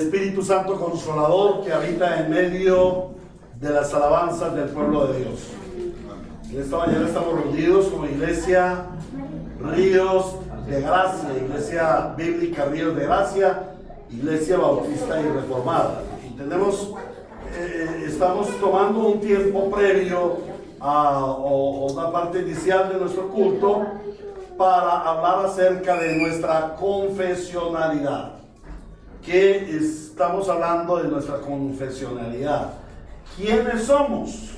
Espíritu Santo Consolador que habita en medio de las alabanzas del pueblo de Dios. En esta mañana estamos reunidos como Iglesia Ríos de Gracia, Iglesia Bíblica Ríos de Gracia, Iglesia Bautista y Reformada. Estamos tomando un tiempo previo a una parte inicial de nuestro culto para hablar acerca de nuestra confesionalidad. ¿Qué estamos hablando de nuestra confesionalidad? ¿Quiénes somos?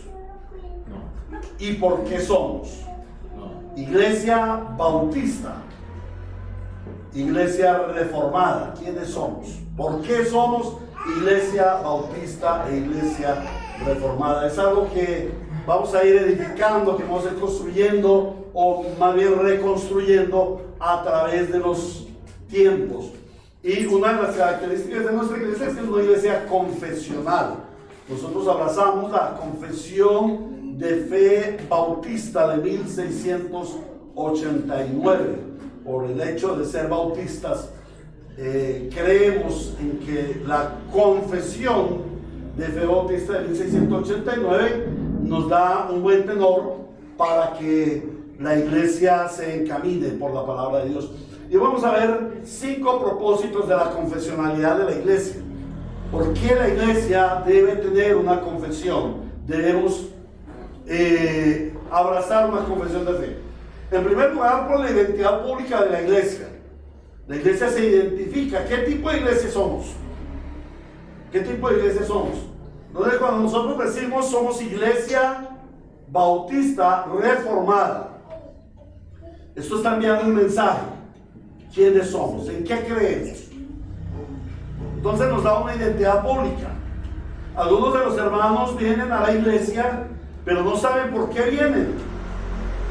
¿Y por qué somos? Iglesia Bautista, Iglesia Reformada. ¿Quiénes somos? ¿Por qué somos Iglesia Bautista e Iglesia Reformada? Es algo que vamos a ir edificando, que vamos a ir construyendo, o más bien reconstruyendo a través de los tiempos. Y una de las características de nuestra iglesia es que es una iglesia confesional. Nosotros abrazamos la confesión de fe bautista de 1689. Por el hecho de ser bautistas, creemos en que la confesión de fe bautista de 1689 nos da un buen tenor para que la iglesia se encamine por la palabra de Dios. Y vamos a ver 5 propósitos de la confesionalidad de la iglesia. ¿Por qué la iglesia debe tener una confesión? Debemos abrazar una confesión de fe. En primer lugar, por la identidad pública de la iglesia. La iglesia se identifica. ¿Qué tipo de iglesia somos? ¿Qué tipo de iglesia somos? Entonces, cuando nosotros decimos somos Iglesia Bautista Reformada, esto está enviando un mensaje. ¿Quiénes somos? ¿En qué creemos? Entonces nos da una identidad pública. Algunos de los hermanos vienen a la iglesia, pero no saben por qué vienen.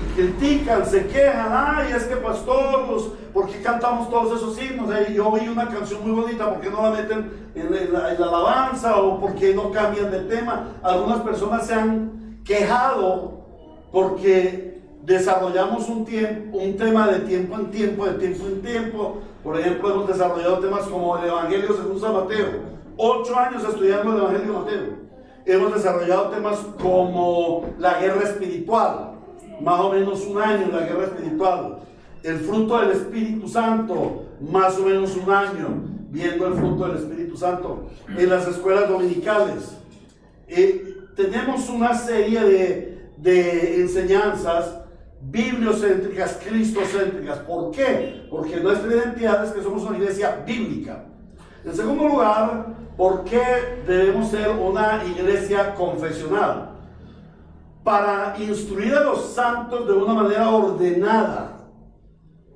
Y critican, se quejan. Ay, es que pastor, ¿por qué cantamos todos esos himnos? Yo oí una canción muy bonita, ¿por qué no la meten en la alabanza? ¿O por qué no cambian de tema? Algunas personas se han quejado porque desarrollamos un tema de tiempo en tiempo, de tiempo en tiempo. Por ejemplo, hemos desarrollado temas como el Evangelio según San Mateo. 8 años estudiando el Evangelio de Mateo. Hemos desarrollado temas como la guerra espiritual, más o menos 1 año la guerra espiritual. El fruto del Espíritu Santo, más o menos 1 año viendo el fruto del Espíritu Santo. En las escuelas dominicales tenemos una serie de enseñanzas bibliocéntricas, cristocéntricas. ¿Por qué? Porque nuestra identidad es que somos una iglesia bíblica. En segundo lugar, ¿por qué debemos ser una iglesia confesional? Para instruir a los santos de una manera ordenada,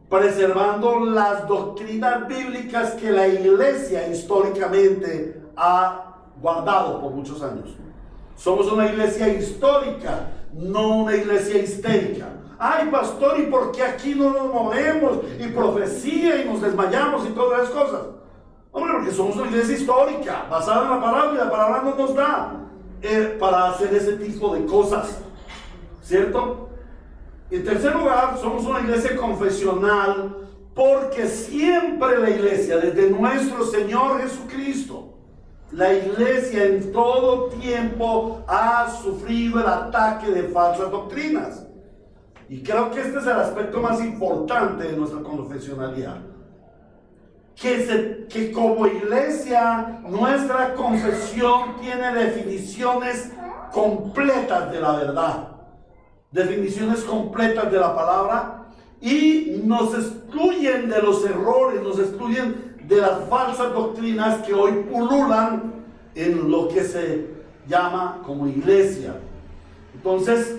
preservando las doctrinas bíblicas que la iglesia históricamente ha guardado por muchos años. Somos una iglesia histórica, no una iglesia histérica. Ay, pastor, ¿y por qué aquí no nos movemos? Y profecía, y nos desmayamos y todas esas cosas. Hombre, porque somos una iglesia histórica, basada en la palabra, y la palabra no nos da para hacer ese tipo de cosas, ¿cierto? En tercer lugar, somos una iglesia confesional porque siempre la iglesia, desde nuestro Señor Jesucristo, la iglesia en todo tiempo ha sufrido el ataque de falsas doctrinas. Y creo que este es el aspecto más importante de nuestra confesionalidad. Que como iglesia, nuestra confesión tiene definiciones completas de la verdad, definiciones completas de la palabra, y nos excluyen de los errores, nos excluyen de las falsas doctrinas que hoy pululan en lo que se llama como iglesia. Entonces,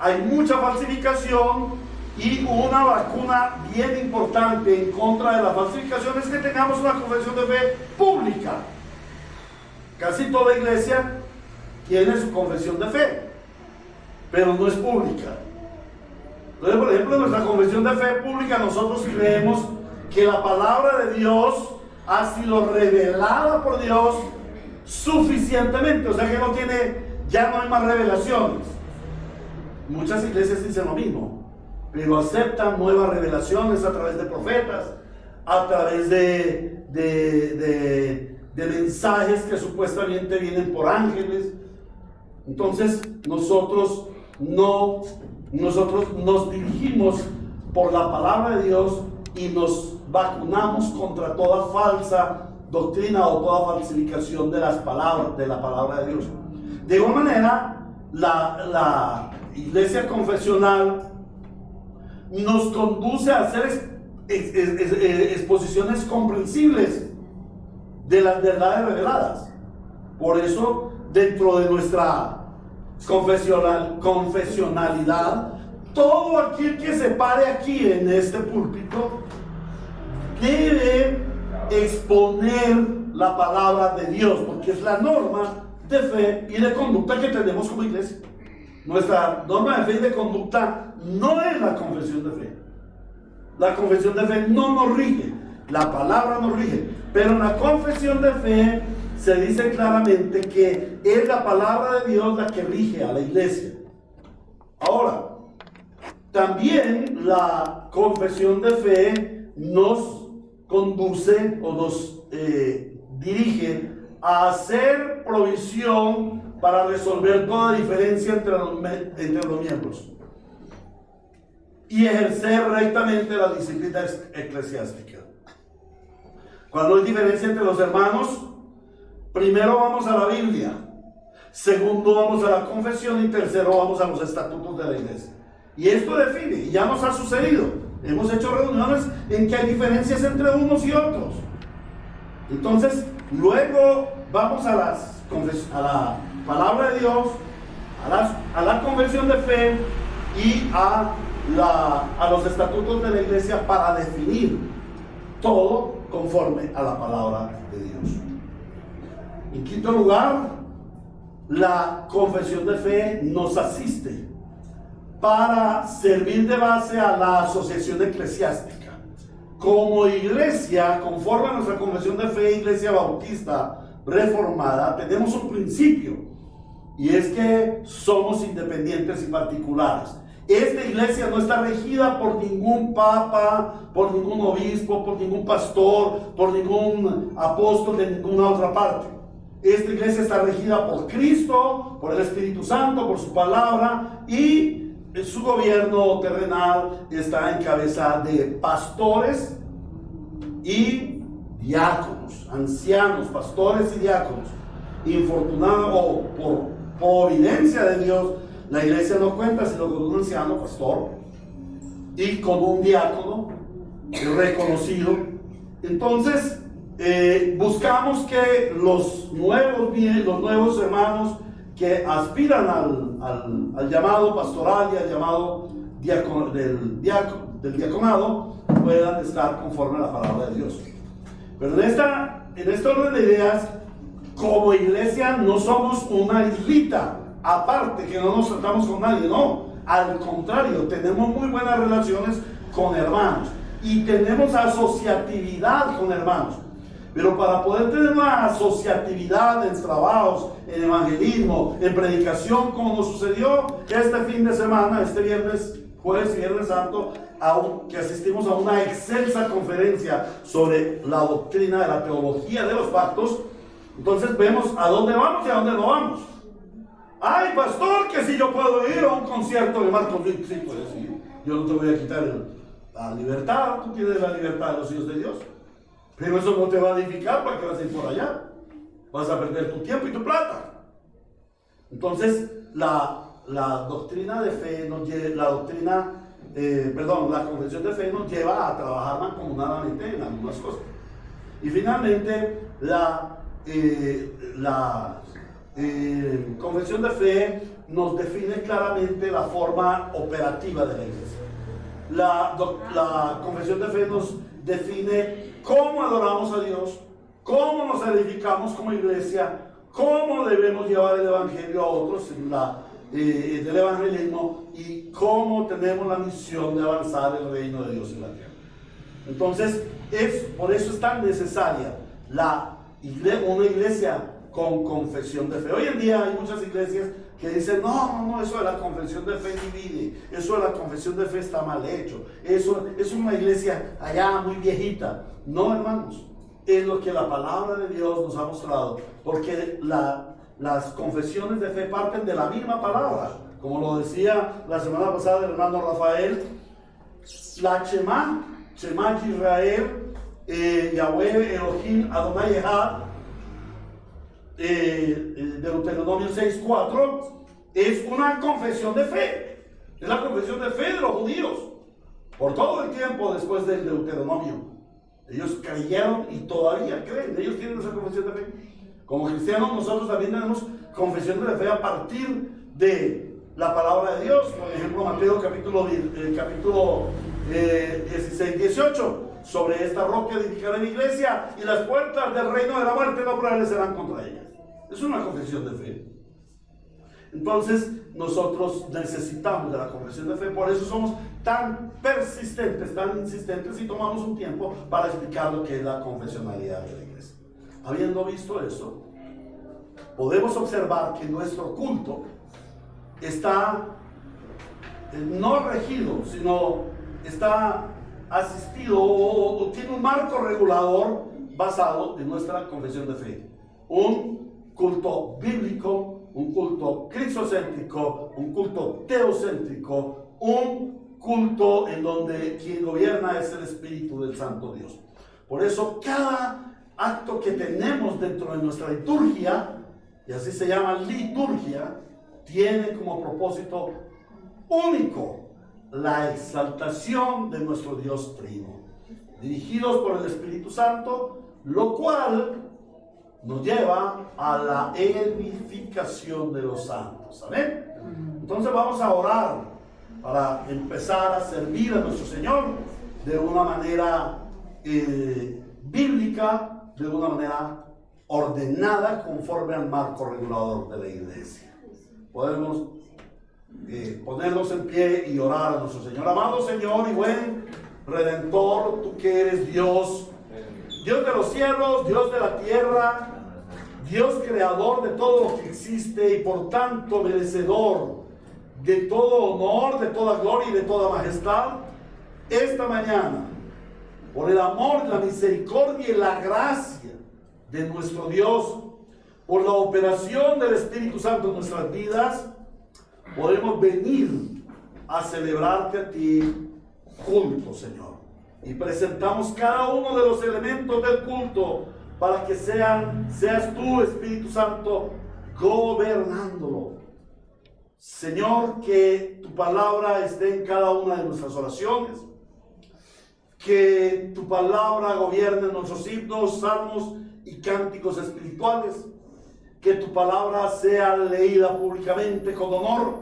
hay mucha falsificación, y una vacuna bien importante en contra de la falsificación es que tengamos una confesión de fe pública. Casi toda iglesia tiene su confesión de fe, pero no es pública. Entonces, por ejemplo, en nuestra confesión de fe pública nosotros creemos que la palabra de Dios ha sido revelada por Dios suficientemente, o sea que ya no hay más revelaciones. Muchas iglesias dicen lo mismo, pero aceptan nuevas revelaciones a través de profetas, a través de de mensajes que supuestamente vienen por ángeles. Entonces nosotros nos dirigimos por la palabra de Dios y nos vacunamos contra toda falsa doctrina o toda falsificación de la palabra de Dios. De igual manera, la iglesia confesional nos conduce a hacer exposiciones comprensibles de las verdades reveladas. Por eso, dentro de nuestra confesionalidad, todo aquel que se pare aquí en este púlpito debe exponer la palabra de Dios, porque es la norma de fe y de conducta que tenemos como iglesia. Nuestra norma de fe y de conducta no es la confesión de fe. La confesión de fe no nos rige, la palabra nos rige, pero en la confesión de fe se dice claramente que es la palabra de Dios la que rige a la iglesia. Ahora, también la confesión de fe nos conduce o nos dirige a hacer provisión para resolver toda diferencia entre los miembros y ejercer rectamente la disciplina eclesiástica. Cuando hay diferencia entre los hermanos, primero vamos a la Biblia, segundo vamos a la confesión y tercero vamos a los estatutos de la iglesia. Y esto define, y ya nos ha sucedido. Hemos hecho reuniones en que hay diferencias entre unos y otros. Entonces, luego vamos a la palabra de Dios, a la confesión de fe y a los estatutos de la iglesia para definir todo conforme a la palabra de Dios. En quinto lugar, la confesión de fe nos asiste para servir de base a la asociación eclesiástica. Como iglesia, conforme a nuestra confesión de fe, Iglesia Bautista Reformada, tenemos un principio, y es que somos independientes y particulares. Esta iglesia no está regida por ningún papa, por ningún obispo, por ningún pastor, por ningún apóstol de ninguna otra parte. Esta iglesia está regida por Cristo, por el Espíritu Santo, por su palabra, y su gobierno terrenal está en cabeza de pastores y diáconos, ancianos, pastores y diáconos. Infortunado o por providencia de Dios, la iglesia no cuenta sino con un anciano pastor y con un diácono reconocido. Entonces, buscamos que los nuevos hermanos que aspiran al llamado pastoral y al llamado del diaconado puedan estar conforme a la palabra de Dios. Pero en este orden de ideas, como iglesia no somos una islita aparte, que no nos tratamos con nadie, no. Al contrario, tenemos muy buenas relaciones con hermanos y tenemos asociatividad con hermanos. Pero para poder tener una asociatividad en trabajos, en evangelismo, en predicación, como nos sucedió este fin de semana, este jueves y viernes santo, que asistimos a una excelsa conferencia sobre la doctrina de la teología de los pactos. Entonces vemos a dónde vamos y a dónde no vamos. Ay, pastor, que si yo puedo ir a un concierto de Marcos Witt, sí puedes ir. Yo no te voy a quitar la libertad, tú tienes la libertad de los hijos de Dios. Pero eso no te va a edificar para que vas a ir por allá. Vas a perder tu tiempo y tu plata. Entonces, la doctrina de fe la confesión de fe nos lleva a trabajar mancomunadamente en algunas cosas. Y finalmente, la confesión de fe nos define claramente la forma operativa de la iglesia. La confesión de fe nos define cómo adoramos a Dios, cómo nos edificamos como iglesia, cómo debemos llevar el evangelio a otros del evangelismo y cómo tenemos la misión de avanzar el reino de Dios en la tierra. Entonces, por eso es tan necesaria una iglesia con confesión de fe. Hoy en día hay muchas iglesias que dicen, no, eso de la confesión de fe divide, eso de la confesión de fe está mal hecho, eso es una iglesia allá muy viejita. No, hermanos, es lo que la palabra de Dios nos ha mostrado, porque las confesiones de fe parten de la misma palabra, como lo decía la semana pasada el hermano Rafael. La Shema Israel, Yahweh Elohim Adonai Echad, Deuteronomio 6:4, es una confesión de fe. Es la confesión de fe de los judíos por todo el tiempo después del Deuteronomio. Ellos creyeron y todavía creen. Ellos tienen esa confesión de fe. Como cristianos nosotros también tenemos confesión de fe a partir de la palabra de Dios. Por ejemplo, Mateo capítulo 16-18. Sobre esta roca edificaré mi iglesia y las puertas del reino de la muerte no prevalecerán contra ellas. Es una confesión de fe. Entonces nosotros necesitamos de la confesión de fe. Por eso somos tan persistentes, tan insistentes, y tomamos un tiempo para explicar lo que es la confesionalidad de la iglesia. Habiendo visto eso, podemos observar que nuestro culto está no regido, sino está asistido o tiene un marco regulador basado en nuestra confesión de fe. Un culto bíblico, un culto cristocéntrico, un culto teocéntrico, un culto en donde quien gobierna es el Espíritu del Santo Dios. Por eso cada acto que tenemos dentro de nuestra liturgia, y así se llama liturgia, tiene como propósito único la exaltación de nuestro Dios Trino, dirigidos por el Espíritu Santo, lo cual nos lleva a la edificación de los santos. ¿Amén? Entonces vamos a orar para empezar a servir a nuestro Señor de una manera bíblica, de una manera ordenada, conforme al marco regulador de la iglesia. Podemos ponernos en pie y orar a nuestro Señor. Amado Señor y buen Redentor, tú que eres Dios, Dios de los cielos, Dios de la tierra, Dios creador de todo lo que existe y por tanto merecedor de todo honor, de toda gloria y de toda majestad, esta mañana, por el amor, la misericordia y la gracia de nuestro Dios, por la operación del Espíritu Santo en nuestras vidas, podemos venir a celebrarte a ti culto, Señor. Y presentamos cada uno de los elementos del culto para que seas tú, Espíritu Santo, gobernándolo. Señor, que tu palabra esté en cada una de nuestras oraciones, que tu palabra gobierne nuestros himnos, salmos y cánticos espirituales, que tu palabra sea leída públicamente con honor,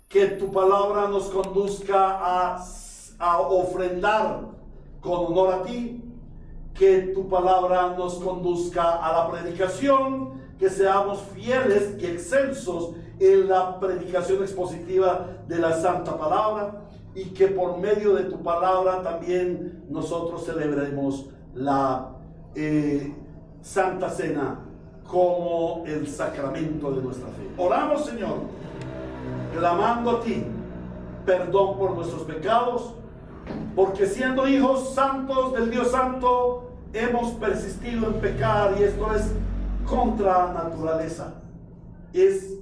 que tu palabra nos conduzca a ofrendar con honor a ti, que tu palabra nos conduzca a la predicación, que seamos fieles y excelsos en la predicación expositiva de la santa palabra, y que por medio de tu palabra también nosotros celebremos la Santa Cena como el sacramento de nuestra fe. Oramos, Señor, clamando a ti perdón por nuestros pecados, porque siendo hijos santos del Dios Santo hemos persistido en pecar, y esto es contra naturaleza. Es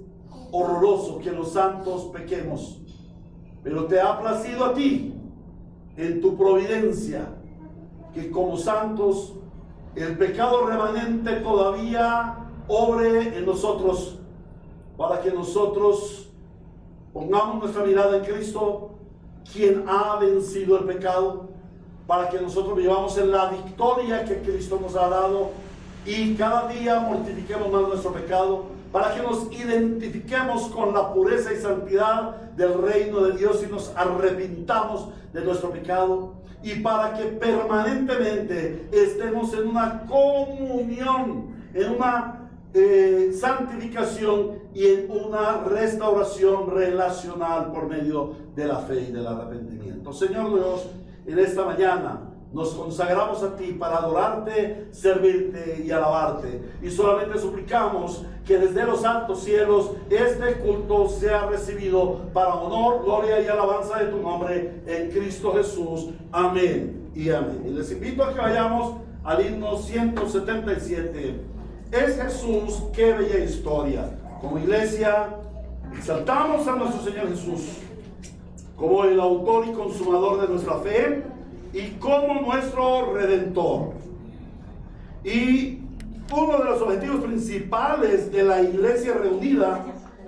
horroroso que los santos pequemos, pero te ha placido a ti en tu providencia que como santos el pecado remanente todavía obre en nosotros, para que nosotros pongamos nuestra mirada en Cristo, quien ha vencido el pecado, para que nosotros vivamos en la victoria que Cristo nos ha dado, y cada día mortifiquemos más nuestro pecado, para que nos identifiquemos con la pureza y santidad del reino de Dios y nos arrepintamos de nuestro pecado, y para que permanentemente estemos en una comunión, en una santificación y en una restauración relacional por medio de la fe y del arrepentimiento. Señor Dios, en esta mañana nos consagramos a ti para adorarte, servirte y alabarte, y solamente suplicamos que desde los altos cielos este culto sea recibido para honor, gloria y alabanza de tu nombre en Cristo Jesús. Amén y amén. Y les invito a que vayamos al himno 177. Es Jesús, qué bella historia. Como iglesia, exaltamos a nuestro Señor Jesús como el autor y consumador de nuestra fe y como nuestro redentor. Y uno de los objetivos principales de la iglesia reunida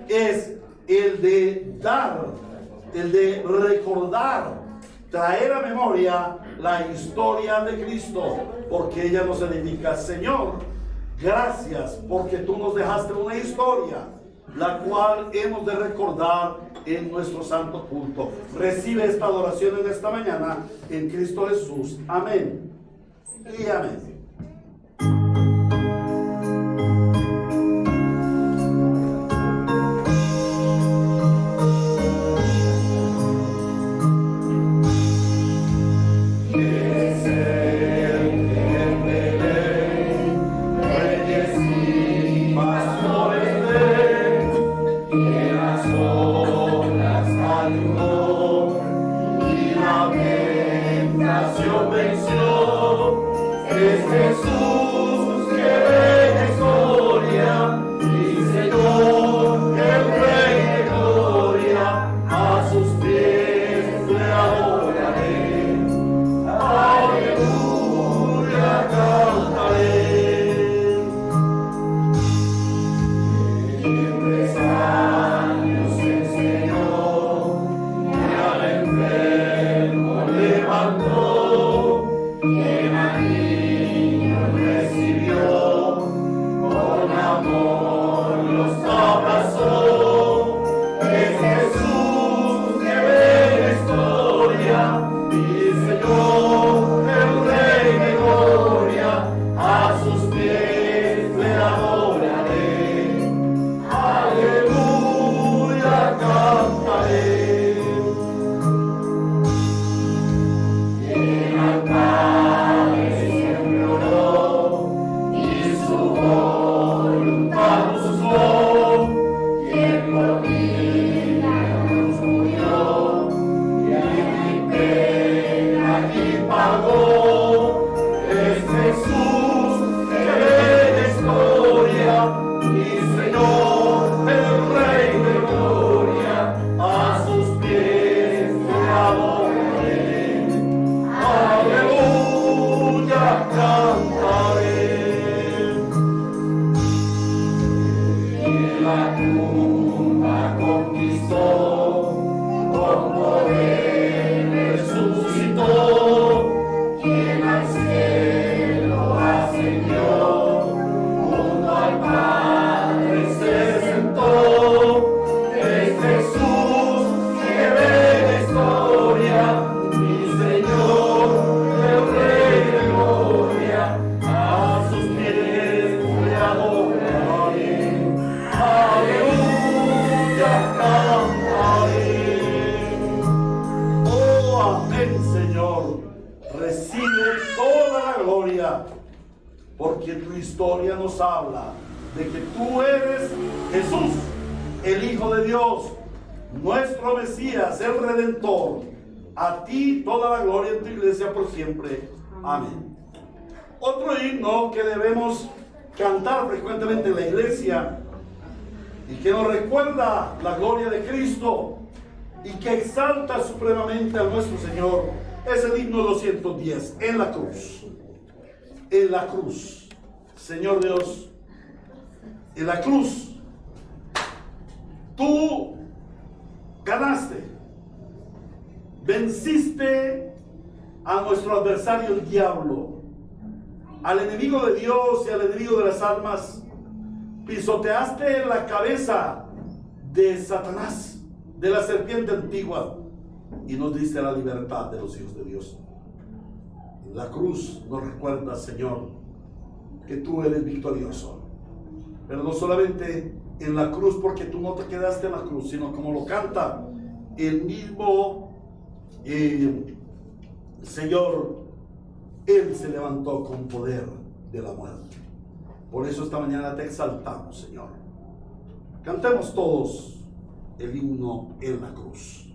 es el de dar, el de recordar, traer a memoria la historia de Cristo, porque ella nos edifica. Señor, gracias porque tú nos dejaste una historia, la cual hemos de recordar en nuestro santo culto. Recibe esta adoración en esta mañana en Cristo Jesús. Amén y amén. Porque tu historia nos habla de que tú eres Jesús, el Hijo de Dios, nuestro Mesías, el Redentor. A ti toda la gloria en tu iglesia por siempre. Amén. Otro himno que debemos cantar frecuentemente en la iglesia y que nos recuerda la gloria de Cristo y que exalta supremamente a nuestro Señor es el himno 210, en la cruz. En la cruz, Señor Dios, en la cruz, tú ganaste, venciste a nuestro adversario el diablo, al enemigo de Dios y al enemigo de las almas, pisoteaste la cabeza de Satanás, de la serpiente antigua, y nos diste la libertad de los hijos de Dios. La cruz nos recuerda, Señor, que tú eres victorioso. Pero no solamente en la cruz, porque tú no te quedaste en la cruz, sino como lo canta el mismo Señor, Él se levantó con poder de la muerte. Por eso esta mañana te exaltamos, Señor. Cantemos todos el himno en la cruz.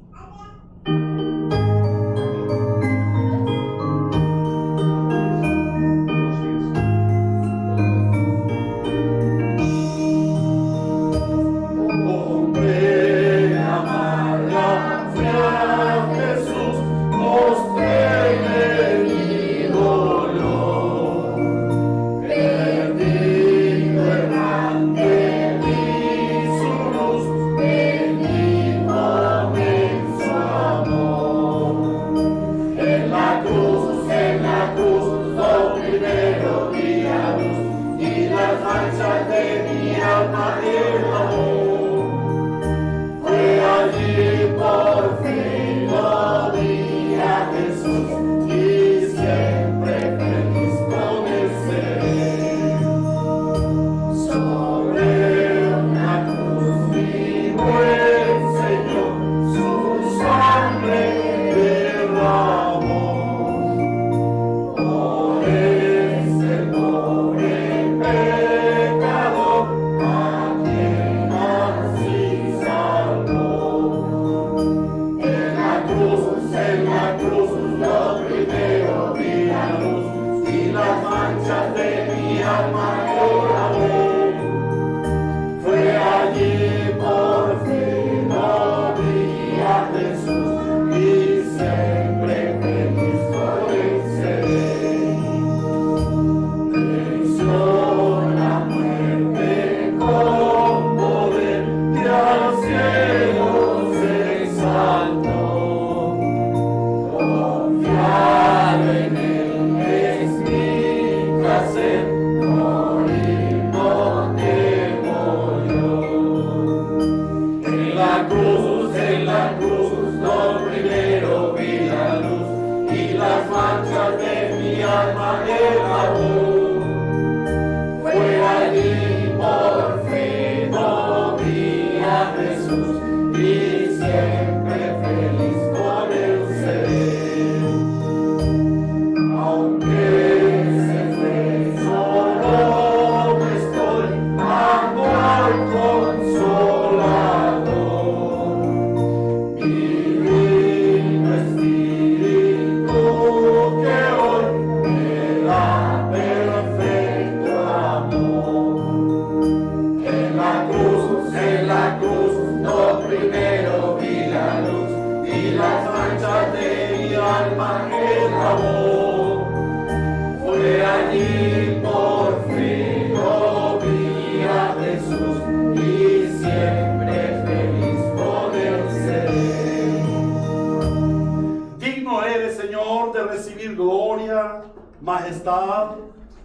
majestad,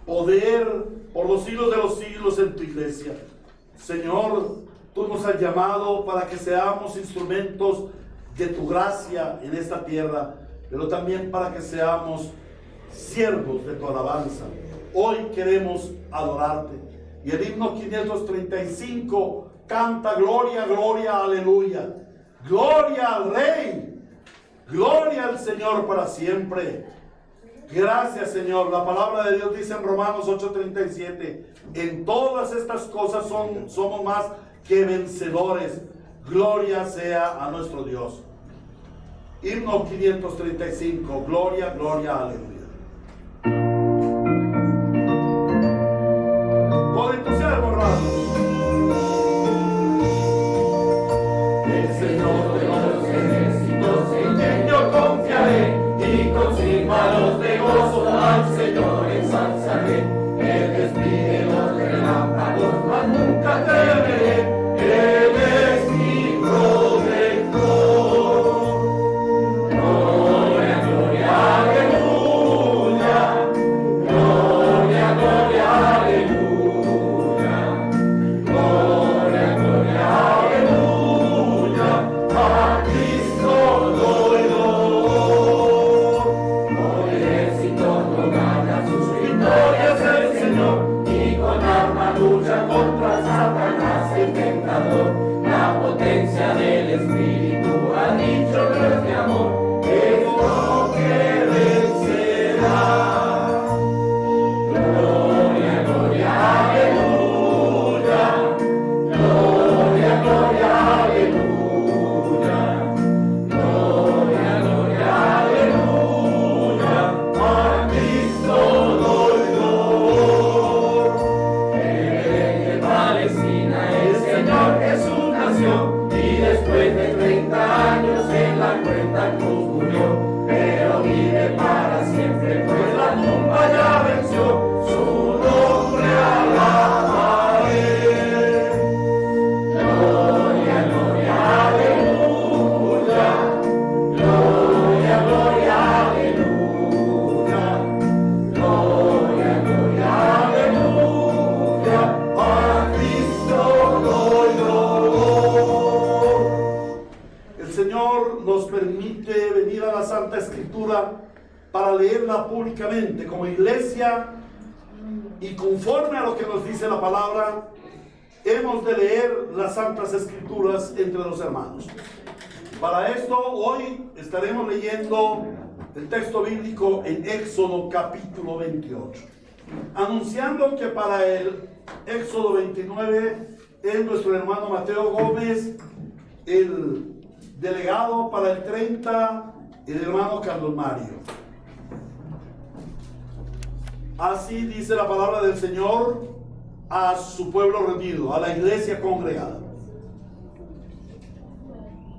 poder por los siglos de los siglos en tu iglesia. Señor, tú nos has llamado para que seamos instrumentos de tu gracia en esta tierra, pero también para que seamos siervos de tu alabanza. Hoy queremos adorarte. Y el himno 535 canta: gloria, gloria, aleluya. Gloria al Rey, gloria al Señor para siempre. Gracias, Señor. La palabra de Dios dice en Romanos 8:37: en todas estas cosas somos más que vencedores. Gloria sea a nuestro Dios. Himno 535, gloria, gloria, aleluya. Con entusiasmo, hermanos. El Señor de los ejércitos en quien yo confiaré, y con címbalos de gozo al Señor ensalzaré. Él despide los relámpagos, mas nunca temeré. Él es mi protector. Gloria, gloria, aleluya. Gloria, gloria, aleluya. Gloria, gloria, aleluya. A Cristo doy honor. Con ejército no gana sus victorias el Señor, y con arma lucha contra Satanás el tentador. La potencia del Espíritu ha dicho que es mi amor, es lo que vencerá. Gloria, gloria, aleluya. Gloria, gloria, aleluya. Gloria, gloria, aleluya. A Cristo doy honor. En Palestina el Señor Jesús nació, y después de 30 años en la cuenta cruz murió, pero vive para siempre, pues la tumba ya venció. Su nombre alabaré. Gloria, gloria, aleluya. Gloria, gloria, aleluya. Gloria, gloria, aleluya. A Cristo doy honor. El Señor nos permite venir a la Santa Escritura para leerla públicamente como iglesia, y conforme a lo que nos dice la palabra, hemos de leer las Santas Escrituras entre los hermanos. Para esto, hoy estaremos leyendo el texto bíblico en Éxodo capítulo 28, anunciando que para el Éxodo 29 es nuestro hermano Mateo Gómez, el delegado para el 30, el hermano Carlos Mario. Así dice la palabra del Señor a su pueblo reunido, a la iglesia congregada.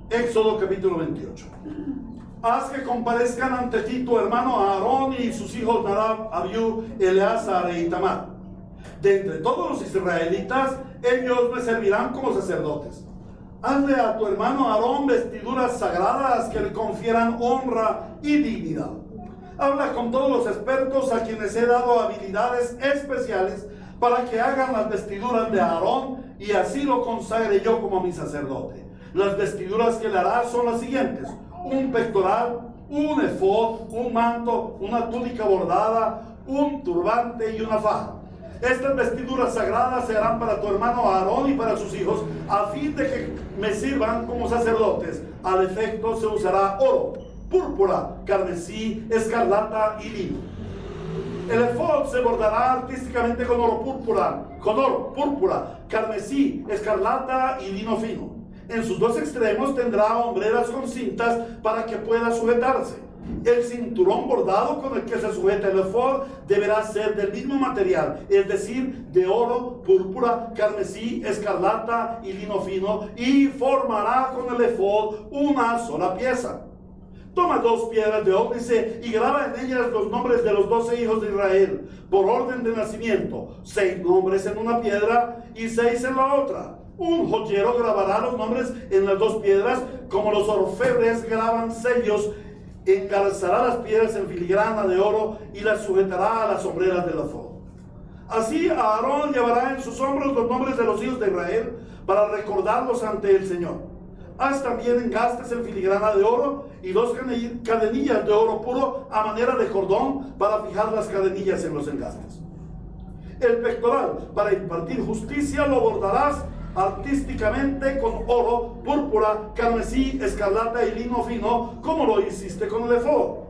Éxodo capítulo 28. Haz que comparezcan ante ti tu hermano Aarón y sus hijos Nadab, Abiú, Eleazar e Itamar. De entre todos los israelitas, ellos me servirán como sacerdotes. Hazle a tu hermano Aarón vestiduras sagradas que le confieran honra y dignidad. Habla con todos los expertos a quienes he dado habilidades especiales para que hagan las vestiduras de Aarón, y así lo consagre yo como mi sacerdote. Las vestiduras que le hará son las siguientes: un pectoral, un efod, un manto, una túnica bordada, un turbante y una faja. Estas vestiduras sagradas se harán para tu hermano Aarón y para sus hijos, a fin de que me sirvan como sacerdotes. Al efecto se usará oro, púrpura, carmesí, escarlata y lino. El efod se bordará artísticamente con oro púrpura, carmesí, escarlata y lino fino. En sus dos extremos tendrá hombreras con cintas para que pueda sujetarse. El cinturón bordado con el que se sujeta el efod deberá ser del mismo material, es decir, de oro, púrpura, carmesí, escarlata y lino fino, y formará con el efod una sola pieza. Toma 2 piedras de ónice y graba en ellas los nombres de los 12 hijos de Israel, por orden de nacimiento, 6 nombres en una piedra y 6 en la otra. Un joyero grabará los nombres en las 2 piedras, como los orfebres graban sellos Engarzará las piedras en filigrana de oro y las sujetará a las sombreras del efod. Así Aarón llevará en sus hombros los nombres de los hijos de Israel para recordarlos ante el Señor. Haz también engastes en filigrana de oro y 2 cadenillas de oro puro a manera de cordón para fijar las cadenillas en los engastes. El pectoral, para impartir justicia, lo bordarás artísticamente con oro, púrpura, carmesí, escarlata y lino fino, como lo hiciste con el efod.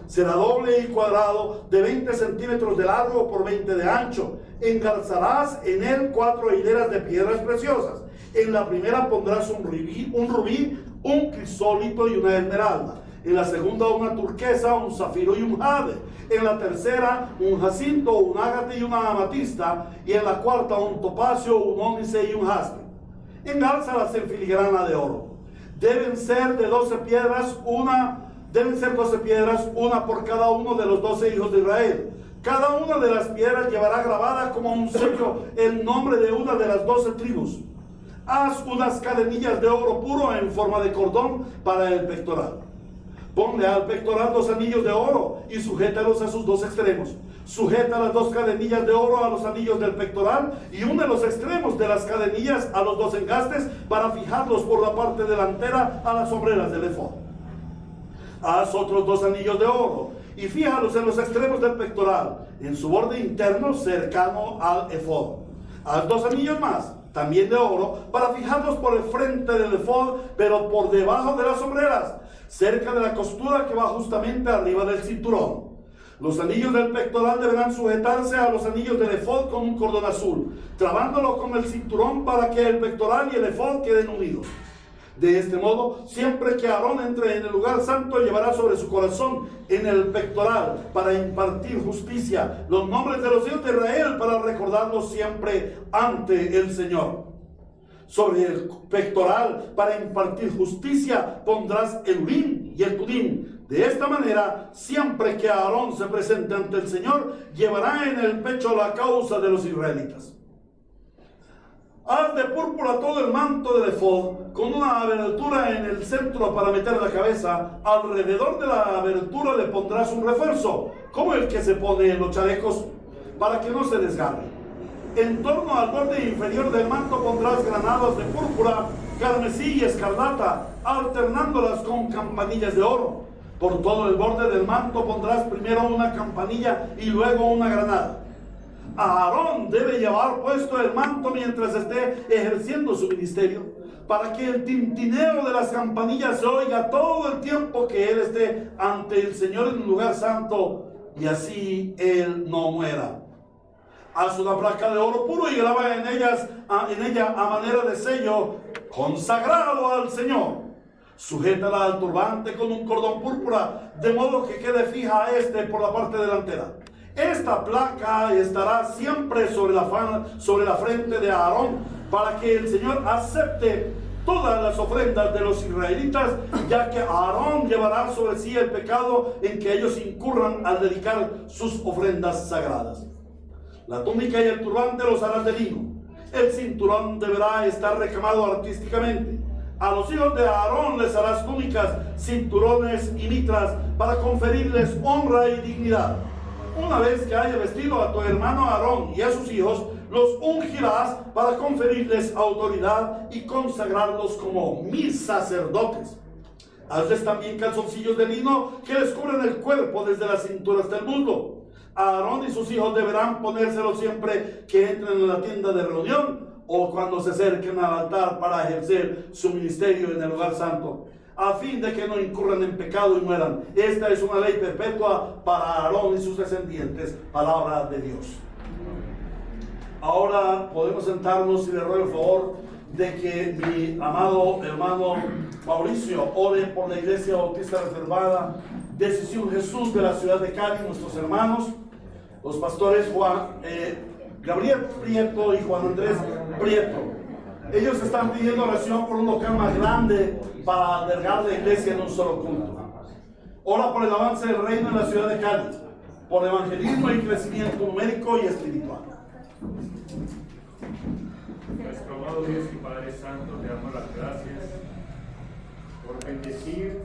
Será doble y cuadrado, de 20 centímetros de largo por 20 de ancho. Engarzarás en él 4 hileras de piedras preciosas. En la primera pondrás un rubí, un crisólito y una esmeralda. En la segunda una turquesa, un zafiro y un jade. En la tercera un jacinto, un ágate y una amatista. Y en la cuarta un topacio, un ónice y un jaspe. Engárzalas en filigrana de oro. Deben ser 12 piedras, una por cada uno de los 12 hijos de Israel. Cada una de las piedras llevará grabada como un sello el nombre de una de las 12 tribus. Haz unas cadenillas de oro puro en forma de cordón para el pectoral. Ponle al pectoral 2 anillos de oro y sujétalos a sus 2 extremos. Sujeta las 2 cadenillas de oro a los anillos del pectoral y une los extremos de las cadenillas a los 2 engastes para fijarlos por la parte delantera a las sombreras del efod. Haz otros 2 anillos de oro y fíjalos en los extremos del pectoral, en su borde interno cercano al efod. Haz 2 anillos más, también de oro, para fijarlos por el frente del efod, pero por debajo de las sombreras, cerca de la costura que va justamente arriba del cinturón. Los anillos del pectoral deberán sujetarse a los anillos del efod con un cordón azul, trabándolo con el cinturón para que el pectoral y el efod queden unidos. De este modo, siempre que Aarón entre en el lugar santo, llevará sobre su corazón en el pectoral para impartir justicia los nombres de los hijos de Israel para recordarlos siempre ante el Señor. Sobre el pectoral para impartir justicia pondrás el urim y el tumim. De esta manera, siempre que Aarón se presente ante el Señor, llevará en el pecho la causa de los israelitas. Haz de púrpura todo el manto del efod, con una abertura en el centro para meter la cabeza. Alrededor de la abertura le pondrás un refuerzo, como el que se pone en los chalecos, para que no se desgarre. En torno al borde inferior del manto pondrás granadas de púrpura, carmesí y escarlata, alternándolas con campanillas de oro. Por todo el borde del manto pondrás primero una campanilla y luego una granada. Aarón debe llevar puesto el manto mientras esté ejerciendo su ministerio, para que el tintineo de las campanillas se oiga todo el tiempo que él esté ante el Señor en un lugar santo, y así él no muera. Haz una placa de oro puro y graba en ella a manera de sello, consagrado al Señor. Sujétala al turbante con un cordón púrpura, de modo que quede fija por la parte delantera. Esta placa estará siempre sobre la frente de Aarón, para que el Señor acepte todas las ofrendas de los israelitas, ya que Aarón llevará sobre sí el pecado en que ellos incurran al dedicar sus ofrendas sagradas. La túnica y el turbante los harás de lino. El cinturón deberá estar recamado artísticamente. A los hijos de Aarón les harás túnicas, cinturones y mitras para conferirles honra y dignidad. Una vez que haya vestido a tu hermano Aarón y a sus hijos, los ungirás para conferirles autoridad y consagrarlos como mis sacerdotes. Hazles también calzoncillos de lino que les cubren el cuerpo desde las cinturas del muslo. Aarón y sus hijos deberán ponérselos siempre que entren en la tienda de reunión o cuando se acerquen al altar para ejercer su ministerio en el lugar santo, a fin de que no incurran en pecado y mueran. Esta es una ley perpetua para Aarón y sus descendientes. Palabra de Dios. Ahora podemos sentarnos y le ruego el favor de que mi amado hermano Mauricio ore por la Iglesia Bautista Reservada Decisión Jesús de la ciudad de Cali, nuestros hermanos, los pastores Gabriel Prieto y Juan Andrés Prieto. Ellos están pidiendo oración por un local más grande para albergar la iglesia en un solo culto. Ora por el avance del reino en la ciudad de Cali, por evangelismo y crecimiento numérico y espiritual. Nuestro amado Dios y Padre Santo, te damos las gracias por bendecir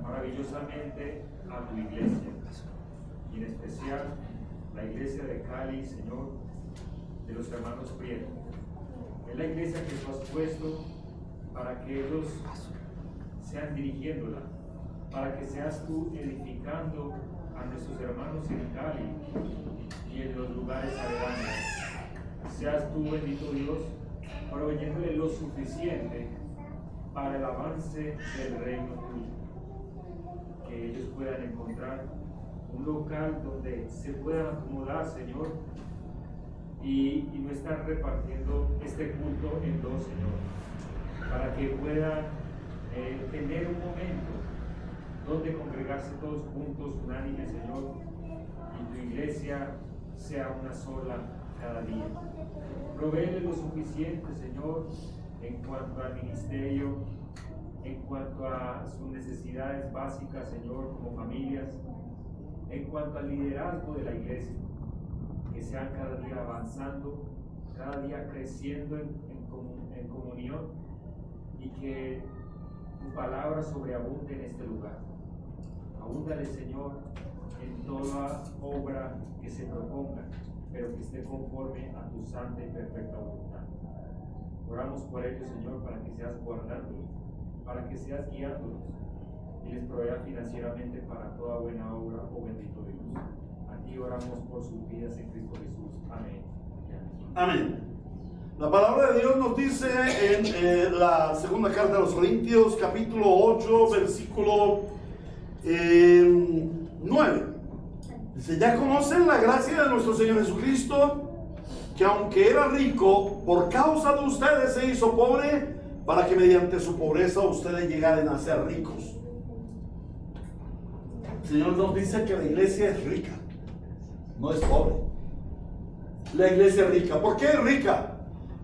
a maravillosamente a tu iglesia, y en especial la iglesia de Cali, Señor, de los hermanos Prieto. Es la iglesia que tú has puesto para que ellos sean dirigiéndola, para que seas tú edificando a nuestros hermanos en Cali y en los lugares aledaños. Seas tú, bendito Dios, proveyéndole lo suficiente para el avance del reino tuyo. Que ellos puedan encontrar un local donde se puedan acomodar, Señor, y no estar repartiendo este culto en dos, Señor, para que puedan tener un momento donde congregarse todos juntos, unánimes, Señor, y tu iglesia sea una sola cada día. Provéele lo suficiente, Señor, en cuanto al ministerio, en cuanto a sus necesidades básicas, Señor, como familias, en cuanto al liderazgo de la iglesia, que sean cada día avanzando, cada día creciendo en comunión, y que tu palabra sobreabunde en este lugar. Abúndale, Señor, en toda obra que se proponga, pero que esté conforme a tu santa y perfecta voluntad. Oramos por ellos, Señor, para que seas guardándolos, para que seas guiándolos y les provea financieramente para toda buena obra, oh bendito Dios. A ti oramos por sus vidas en Cristo Jesús. Amén. Amén. La palabra de Dios nos dice en la segunda carta de los Corintios, capítulo 8, versículo 9. Dice: ya conocen la gracia de nuestro Señor Jesucristo, que aunque era rico, por causa de ustedes se hizo pobre, para que mediante su pobreza ustedes llegaran a ser ricos. El Señor nos dice que la iglesia es rica, no es pobre. La iglesia es rica. ¿Por qué es rica?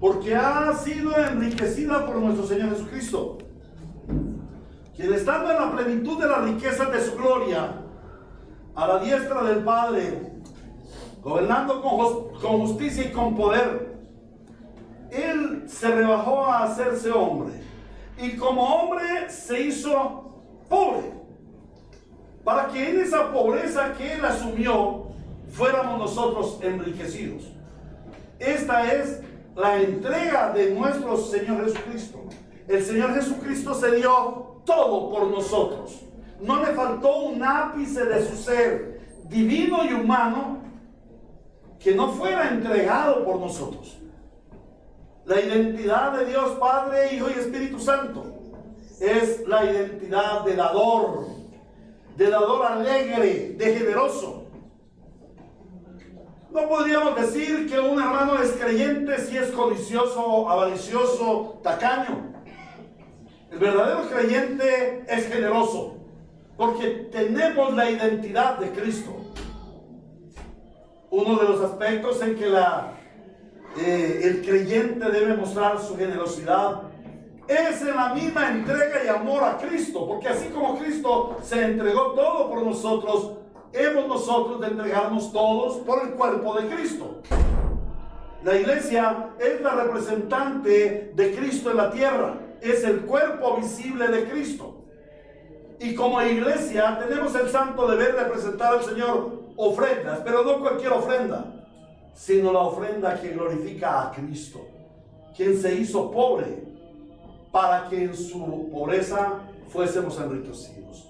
Porque ha sido enriquecida por nuestro Señor Jesucristo, quien estando en la plenitud de las riquezas de su gloria, a la diestra del Padre, gobernando con justicia y con poder, Él se rebajó a hacerse hombre, y como hombre se hizo pobre, para que en esa pobreza que Él asumió, fuéramos nosotros enriquecidos. Esta es la entrega de nuestro Señor Jesucristo. El Señor Jesucristo se dio todo por nosotros. No le faltó un ápice de su ser divino y humano que no fuera entregado por nosotros. La identidad de Dios Padre, Hijo y Espíritu Santo es la identidad del dador alegre, de generoso. No podríamos decir que un hermano es creyente si es codicioso, avaricioso, tacaño. El verdadero creyente es generoso, porque tenemos la identidad de Cristo. Uno de los aspectos en que el creyente debe mostrar su generosidad es en la misma entrega y amor a Cristo, porque así como Cristo se entregó todo por nosotros, hemos nosotros de entregarnos todos por el cuerpo de Cristo. La iglesia es la representante de Cristo en la tierra, es el cuerpo visible de Cristo. Y como iglesia tenemos el santo deber de presentar al Señor ofrendas, pero no cualquier ofrenda, sino la ofrenda que glorifica a Cristo, quien se hizo pobre para que en su pobreza fuésemos enriquecidos.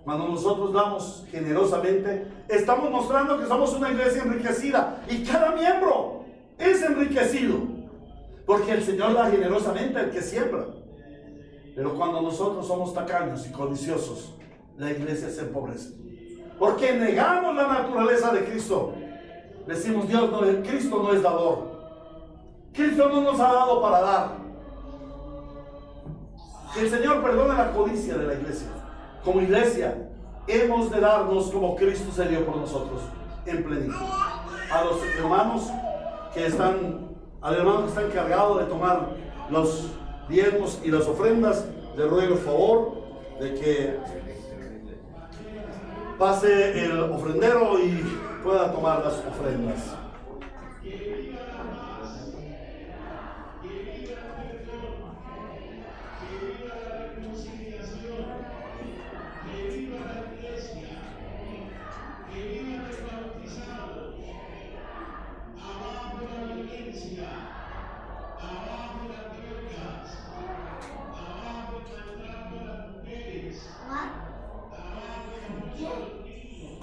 Cuando nosotros damos generosamente, estamos mostrando que somos una iglesia enriquecida, y cada miembro es enriquecido, porque el Señor da generosamente al que siembra. Pero cuando nosotros somos tacaños y codiciosos, la iglesia se empobrece, porque negamos la naturaleza de Cristo. Decimos: Cristo no es dador, Cristo no nos ha dado para dar. Que el Señor perdone la codicia de la iglesia. Como iglesia hemos de darnos como Cristo se dio por nosotros, en plenitud. A los hermanos que están, al hermano que está encargado de tomar los diezmos y las ofrendas, le ruego el favor de que pase el ofrendero y pueda tomar las ofrendas. Que viva la iglesia, que vivan los bautizados. Abajo la violencia, abajo las drogas, abajo el maltrato a las mujeres, abajo el abuso a los niños.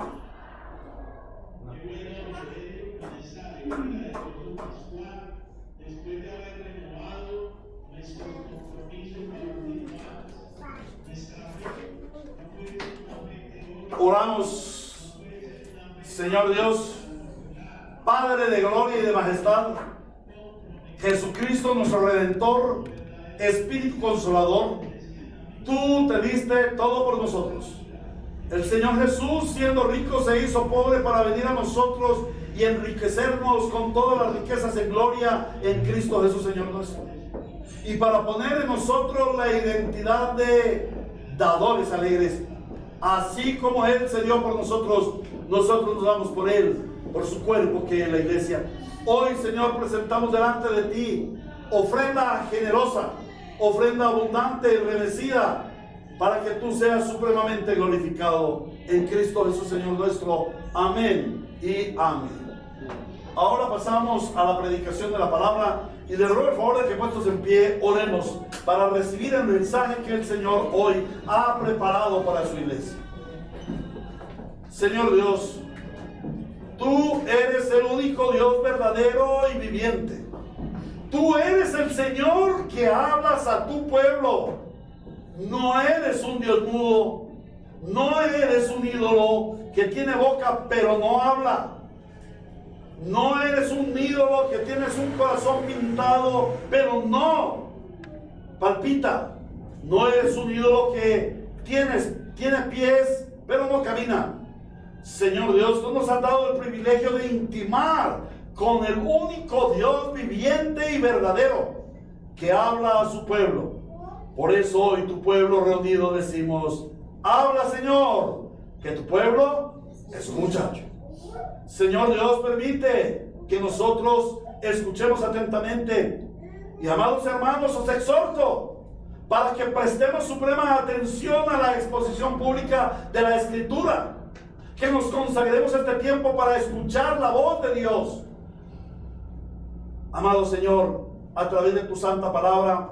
Qué bueno poder comenzar en vida de todo pascual después de haber renovado nuestros compromisos bautismales, nuestra fe. No puede ser una fe de oro. Oramos, Señor Dios, Padre de gloria y de majestad, Jesucristo nuestro Redentor, Espíritu Consolador, tú te diste todo por nosotros. El Señor Jesús, siendo rico, se hizo pobre para venir a nosotros y enriquecernos con todas las riquezas en gloria en Cristo Jesús, Señor nuestro. Y para poner en nosotros la identidad de dadores a la iglesia. Así como Él se dio por nosotros, nosotros nos damos por Él, por su cuerpo que es la iglesia. Hoy, Señor, presentamos delante de ti ofrenda generosa, ofrenda abundante y remecida, para que tú seas supremamente glorificado en Cristo Jesús, Señor nuestro. Amén y amén. Ahora pasamos a la predicación de la palabra y les ruego el favor de que puestos en pie oremos para recibir el mensaje que el Señor hoy ha preparado para su iglesia. Señor Dios, tú eres el único Dios verdadero y viviente. Tú eres el Señor que hablas a tu pueblo. No eres un Dios mudo, no eres un ídolo que tiene boca pero no habla. No eres un ídolo que tienes un corazón pintado pero no palpita. No eres un ídolo que tiene pies pero no camina. Señor Dios, tú nos has dado el privilegio de intimar con el único Dios viviente y verdadero que habla a su pueblo. Por eso hoy tu pueblo reunido decimos: habla, Señor, que tu pueblo escucha. Señor Dios, permite que nosotros escuchemos atentamente. Y amados hermanos, os exhorto para que prestemos suprema atención a la exposición pública de la Escritura. Que nos consagremos este tiempo para escuchar la voz de Dios. Amado Señor, a través de tu santa palabra,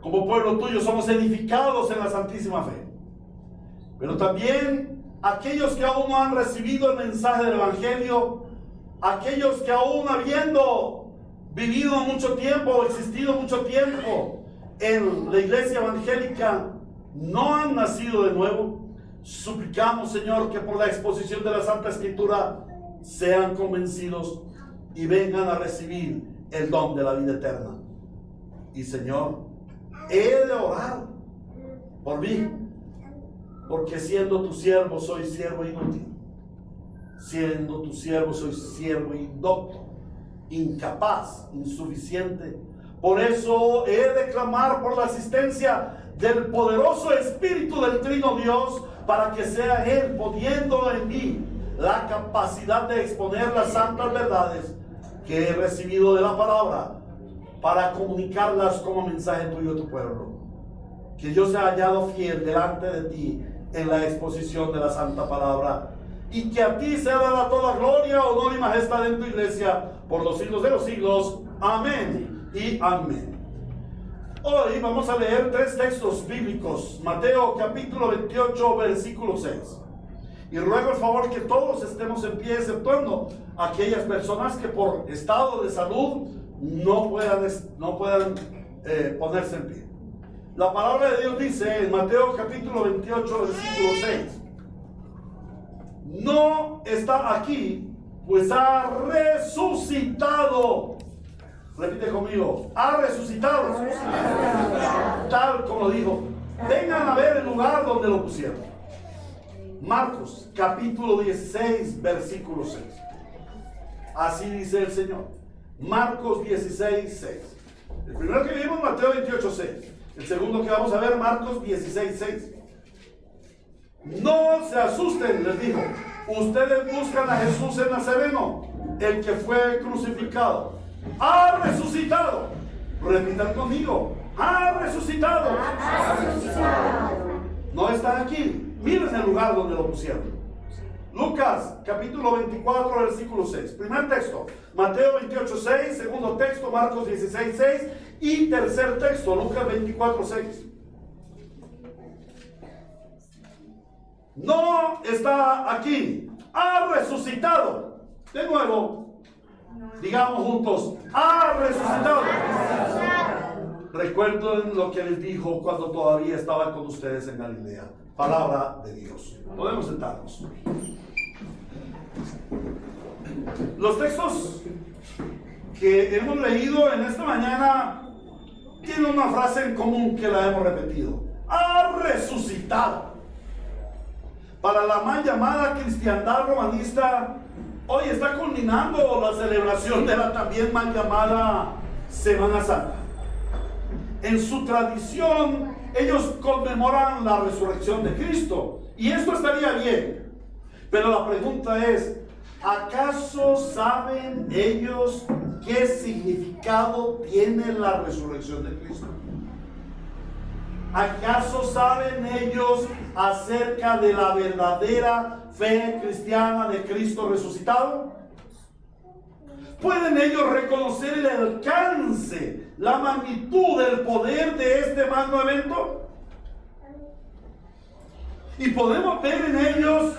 como pueblo tuyo somos edificados en la santísima fe. Pero también aquellos que aún no han recibido el mensaje del Evangelio, aquellos que aún habiendo vivido mucho tiempo o existido mucho tiempo en la iglesia evangélica, no han nacido de nuevo, suplicamos, Señor, que por la exposición de la Santa Escritura sean convencidos y vengan a recibir el don de la vida eterna. Y Señor, he de orar por mí, porque siendo tu siervo soy siervo inútil, siendo tu siervo soy siervo indocto, incapaz, insuficiente. Por eso he de clamar por la asistencia del poderoso Espíritu del Trino Dios, para que sea Él poniendo en mí la capacidad de exponer las santas verdades que he recibido de la palabra, para comunicarlas como mensaje tuyo a tu pueblo. Que yo sea hallado fiel delante de ti en la exposición de la santa palabra, y que a ti sea dada toda gloria, honor y majestad en tu iglesia por los siglos de los siglos. Amén y amén. Hoy vamos a leer 3 textos bíblicos. Mateo capítulo 28 versículo 6. Y ruego el favor que todos estemos en pie, exceptuando aquellas personas que por estado de salud no puedan ponerse en pie. La palabra de Dios dice en Mateo capítulo 28 versículo 6: no está aquí, pues ha resucitado. Repite conmigo: ha resucitado. Tal como dijo. Vengan a ver el lugar donde lo pusieron. Marcos capítulo 16 versículo 6. Así dice el Señor. Marcos 16, 6. El primero que vimos, Mateo 28, 6. El segundo que vamos a ver, Marcos 16, 6. No se asusten, les dijo. Ustedes buscan a Jesús el Nazareno, el que fue crucificado. Ha resucitado. Repitan conmigo: ha resucitado. No están aquí. Miren el lugar donde lo pusieron. Lucas capítulo 24 versículo 6. Primer texto, Mateo 28, 6. Segundo texto, Marcos 16, 6. Y tercer texto, Lucas 24, 6. No está aquí. Ha resucitado. De nuevo, digamos juntos, ha resucitado. Recuerden lo que les dijo cuando todavía estaba con ustedes en Galilea. Palabra de Dios. Podemos sentarnos. Los textos que hemos leído en esta mañana tienen una frase en común que la hemos repetido. Ha resucitado. Para la mal llamada cristiandad romanista, hoy está culminando la celebración de la también mal llamada Semana Santa. En su tradición, ellos conmemoran la resurrección de Cristo. Y esto estaría bien. Pero la pregunta es, ¿acaso saben ellos qué significado tiene la resurrección de Cristo? ¿Acaso saben ellos acerca de la verdadera fe cristiana de Cristo resucitado? ¿Pueden ellos reconocer el alcance, la magnitud del poder de este magno evento? Y podemos ver en ellos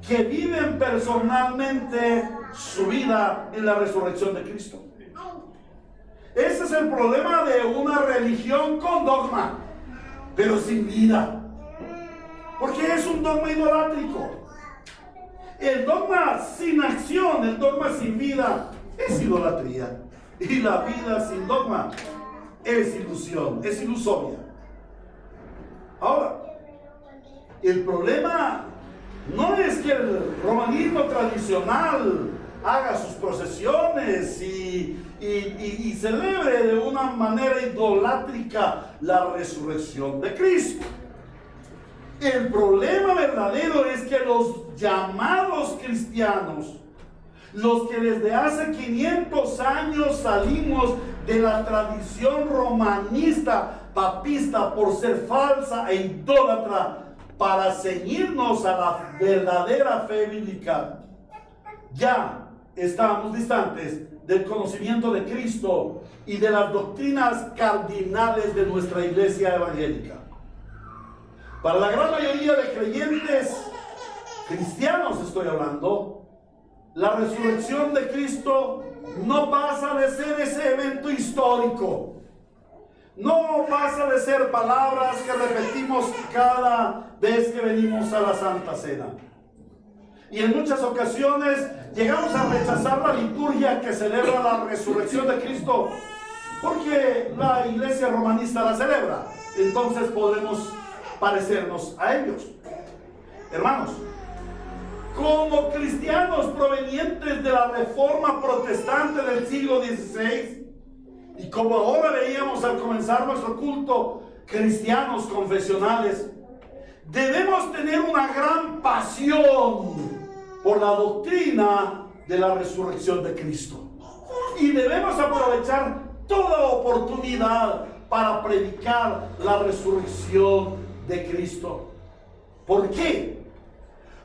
que viven personalmente su vida en la resurrección de Cristo. Ese es el problema de una religión con dogma, pero sin vida. Porque es un dogma idolátrico. El dogma sin acción, el dogma sin vida, es idolatría. Y la vida sin dogma es ilusión, es ilusoria. Ahora, el problema no es que el romanismo tradicional haga sus procesiones y celebre de una manera idolátrica la resurrección de Cristo. El problema verdadero es que los llamados cristianos, los que desde hace 500 años salimos de la tradición romanista papista por ser falsa e idólatra para ceñirnos a la verdadera fe bíblica, ya estamos distantes del conocimiento de Cristo y de las doctrinas cardinales de nuestra iglesia evangélica. Para la gran mayoría de creyentes cristianos estoy hablando, la resurrección de Cristo no pasa de ser ese evento histórico. No pasa de ser palabras que repetimos cada vez que venimos a la Santa Cena. Y en muchas ocasiones llegamos a rechazar la liturgia que celebra la resurrección de Cristo porque la iglesia romanista la celebra. Entonces podremos parecernos a ellos. Hermanos, como cristianos provenientes de la reforma protestante del siglo XVI, y como ahora veíamos al comenzar nuestro culto, cristianos confesionales, debemos tener una gran pasión por la doctrina de la resurrección de Cristo. Y debemos aprovechar toda oportunidad para predicar la resurrección de Cristo. ¿Por qué?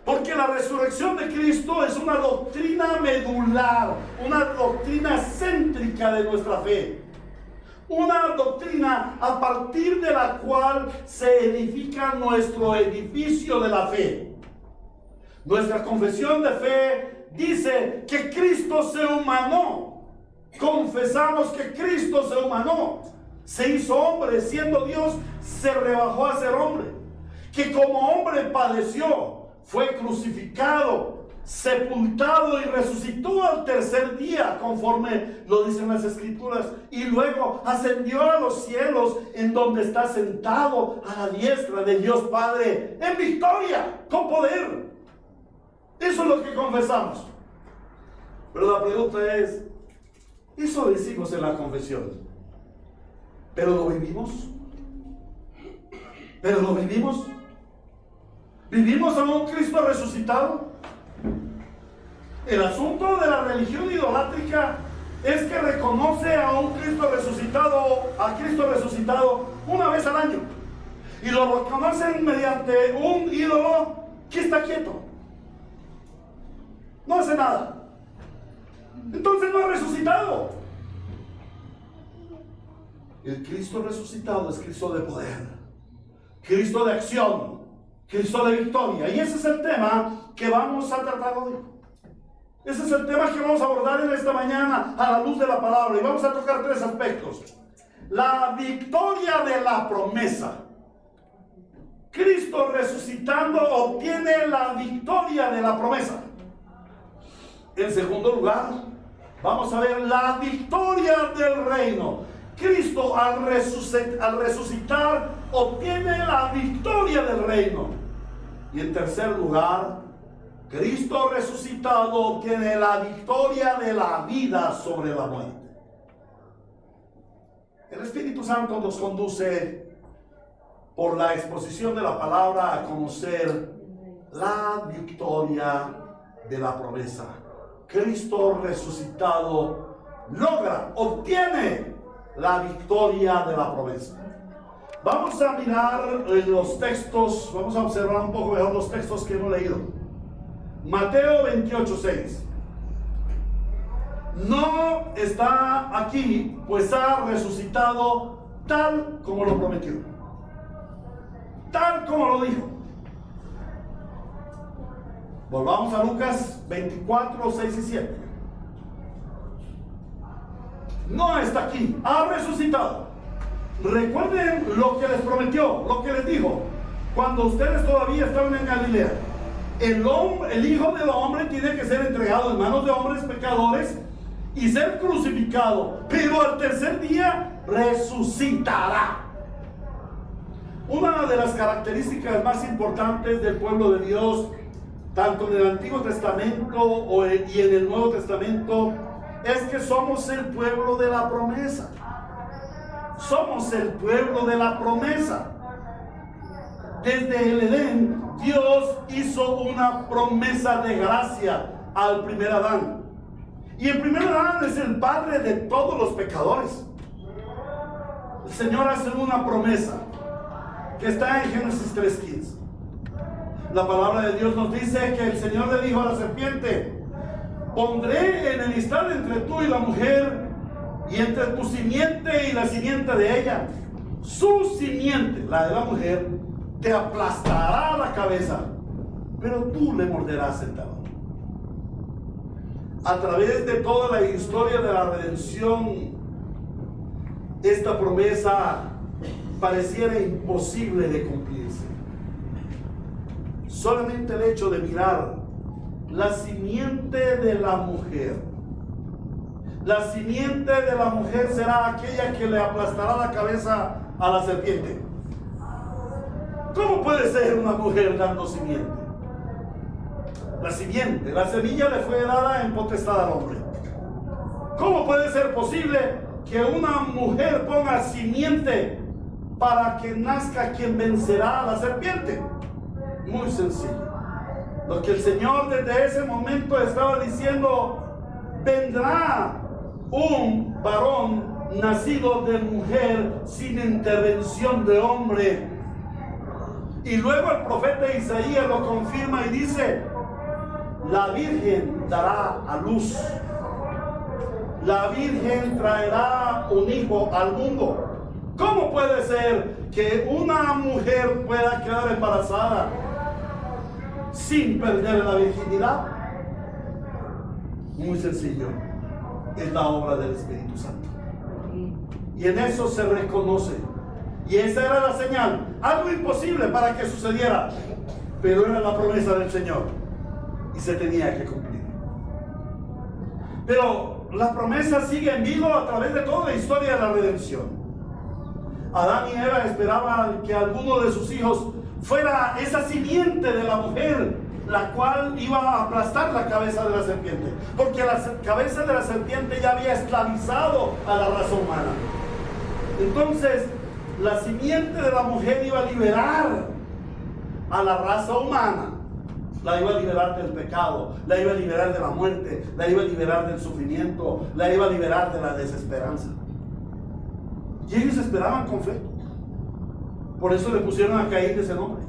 Porque la resurrección de Cristo es una doctrina medular, una doctrina céntrica de nuestra fe. Una doctrina a partir de la cual se edifica nuestro edificio de la fe. Nuestra confesión de fe dice que Cristo se humanó. Confesamos que Cristo se humanó. Se hizo hombre, siendo Dios, se rebajó a ser hombre. Que como hombre padeció, fue crucificado, sepultado y resucitó al tercer día, conforme lo dicen las Escrituras, y luego ascendió a los cielos, en donde está sentado a la diestra de Dios Padre, en victoria, con poder. Eso es lo que confesamos. Pero la pregunta es, eso decimos en la confesión, ¿pero lo vivimos? ¿Pero lo vivimos? ¿Vivimos a un Cristo resucitado? El asunto de la religión idolátrica es que reconoce a un Cristo resucitado, a Cristo resucitado una vez al año. y lo reconocen mediante un ídolo que está quieto, no hace nada. Entonces no ha resucitado. El Cristo resucitado es Cristo de poder, Cristo de acción, Cristo de victoria. Y ese es el tema que vamos a tratar hoy. Ese es el tema que vamos a abordar en esta mañana a la luz de la palabra. Y vamos a tocar tres aspectos. La victoria de la promesa. Cristo resucitando obtiene la victoria de la promesa. En segundo lugar, vamos a ver la victoria del reino. Cristo al resucitar obtiene la victoria del reino. Y en tercer lugar, Cristo resucitado obtiene la victoria de la vida sobre la muerte. El Espíritu Santo nos conduce por la exposición de la palabra a conocer la victoria de la promesa. Cristo resucitado obtiene la victoria de la promesa. Vamos a mirar los textos, vamos a observar un poco mejor los textos que hemos leído. Mateo 28:6. No está aquí, pues ha resucitado tal como lo prometió, tal como lo dijo. Volvamos a Lucas 24:6 y 7. No está aquí, ha resucitado. Recuerden lo que les prometió, lo que les dijo cuando ustedes todavía estaban en Galilea. El Hijo del Hombre tiene que ser entregado en manos de hombres pecadores y ser crucificado, pero al tercer día resucitará. Una de las características más importantes del pueblo de Dios, tanto en el Antiguo Testamento y en el Nuevo Testamento, es que somos el pueblo de la promesa. Somos el pueblo de la promesa. Desde el Edén, Dios hizo una promesa de gracia al primer Adán. Y el primer Adán es el padre de todos los pecadores. El Señor hace una promesa que está en Génesis 3:15. La palabra de Dios nos dice que el Señor le dijo a la serpiente: pondré enemistad entre tú y la mujer, y entre tu simiente y la simiente de ella. Su simiente, la de la mujer, te aplastará la cabeza, pero tú le morderás el talón. A través de toda la historia de la redención, esta promesa pareciera imposible de cumplirse. Solamente el hecho de mirar la simiente de la mujer. La simiente de la mujer será aquella que le aplastará la cabeza a la serpiente. ¿Cómo puede ser una mujer dando simiente? La simiente, la semilla le fue dada en potestad al hombre. ¿Cómo puede ser posible que una mujer ponga simiente para que nazca quien vencerá a la serpiente? Muy sencillo. Lo que el Señor desde ese momento estaba diciendo: vendrá un varón nacido de mujer sin intervención de hombre. Y luego el profeta Isaías lo confirma y dice: la Virgen dará a luz. La Virgen traerá un hijo al mundo. ¿Cómo puede ser que una mujer pueda quedar embarazada sin perder la virginidad? Muy sencillo. Es la obra del Espíritu Santo. Y en eso se reconoce. Y esa era la señal. Algo imposible para que sucediera, pero era la promesa del Señor y se tenía que cumplir. Pero la promesa sigue en vivo a través de toda la historia de la redención. Adán y Eva esperaban que alguno de sus hijos fuera esa simiente de la mujer, la cual iba a aplastar la cabeza de la serpiente, porque la cabeza de la serpiente ya había esclavizado a la raza humana. Entonces la simiente de la mujer iba a liberar a la raza humana, la iba a liberar del pecado, la iba a liberar de la muerte, la iba a liberar del sufrimiento, la iba a liberar de la desesperanza. Y ellos esperaban con fe. Por eso le pusieron a Caín ese nombre.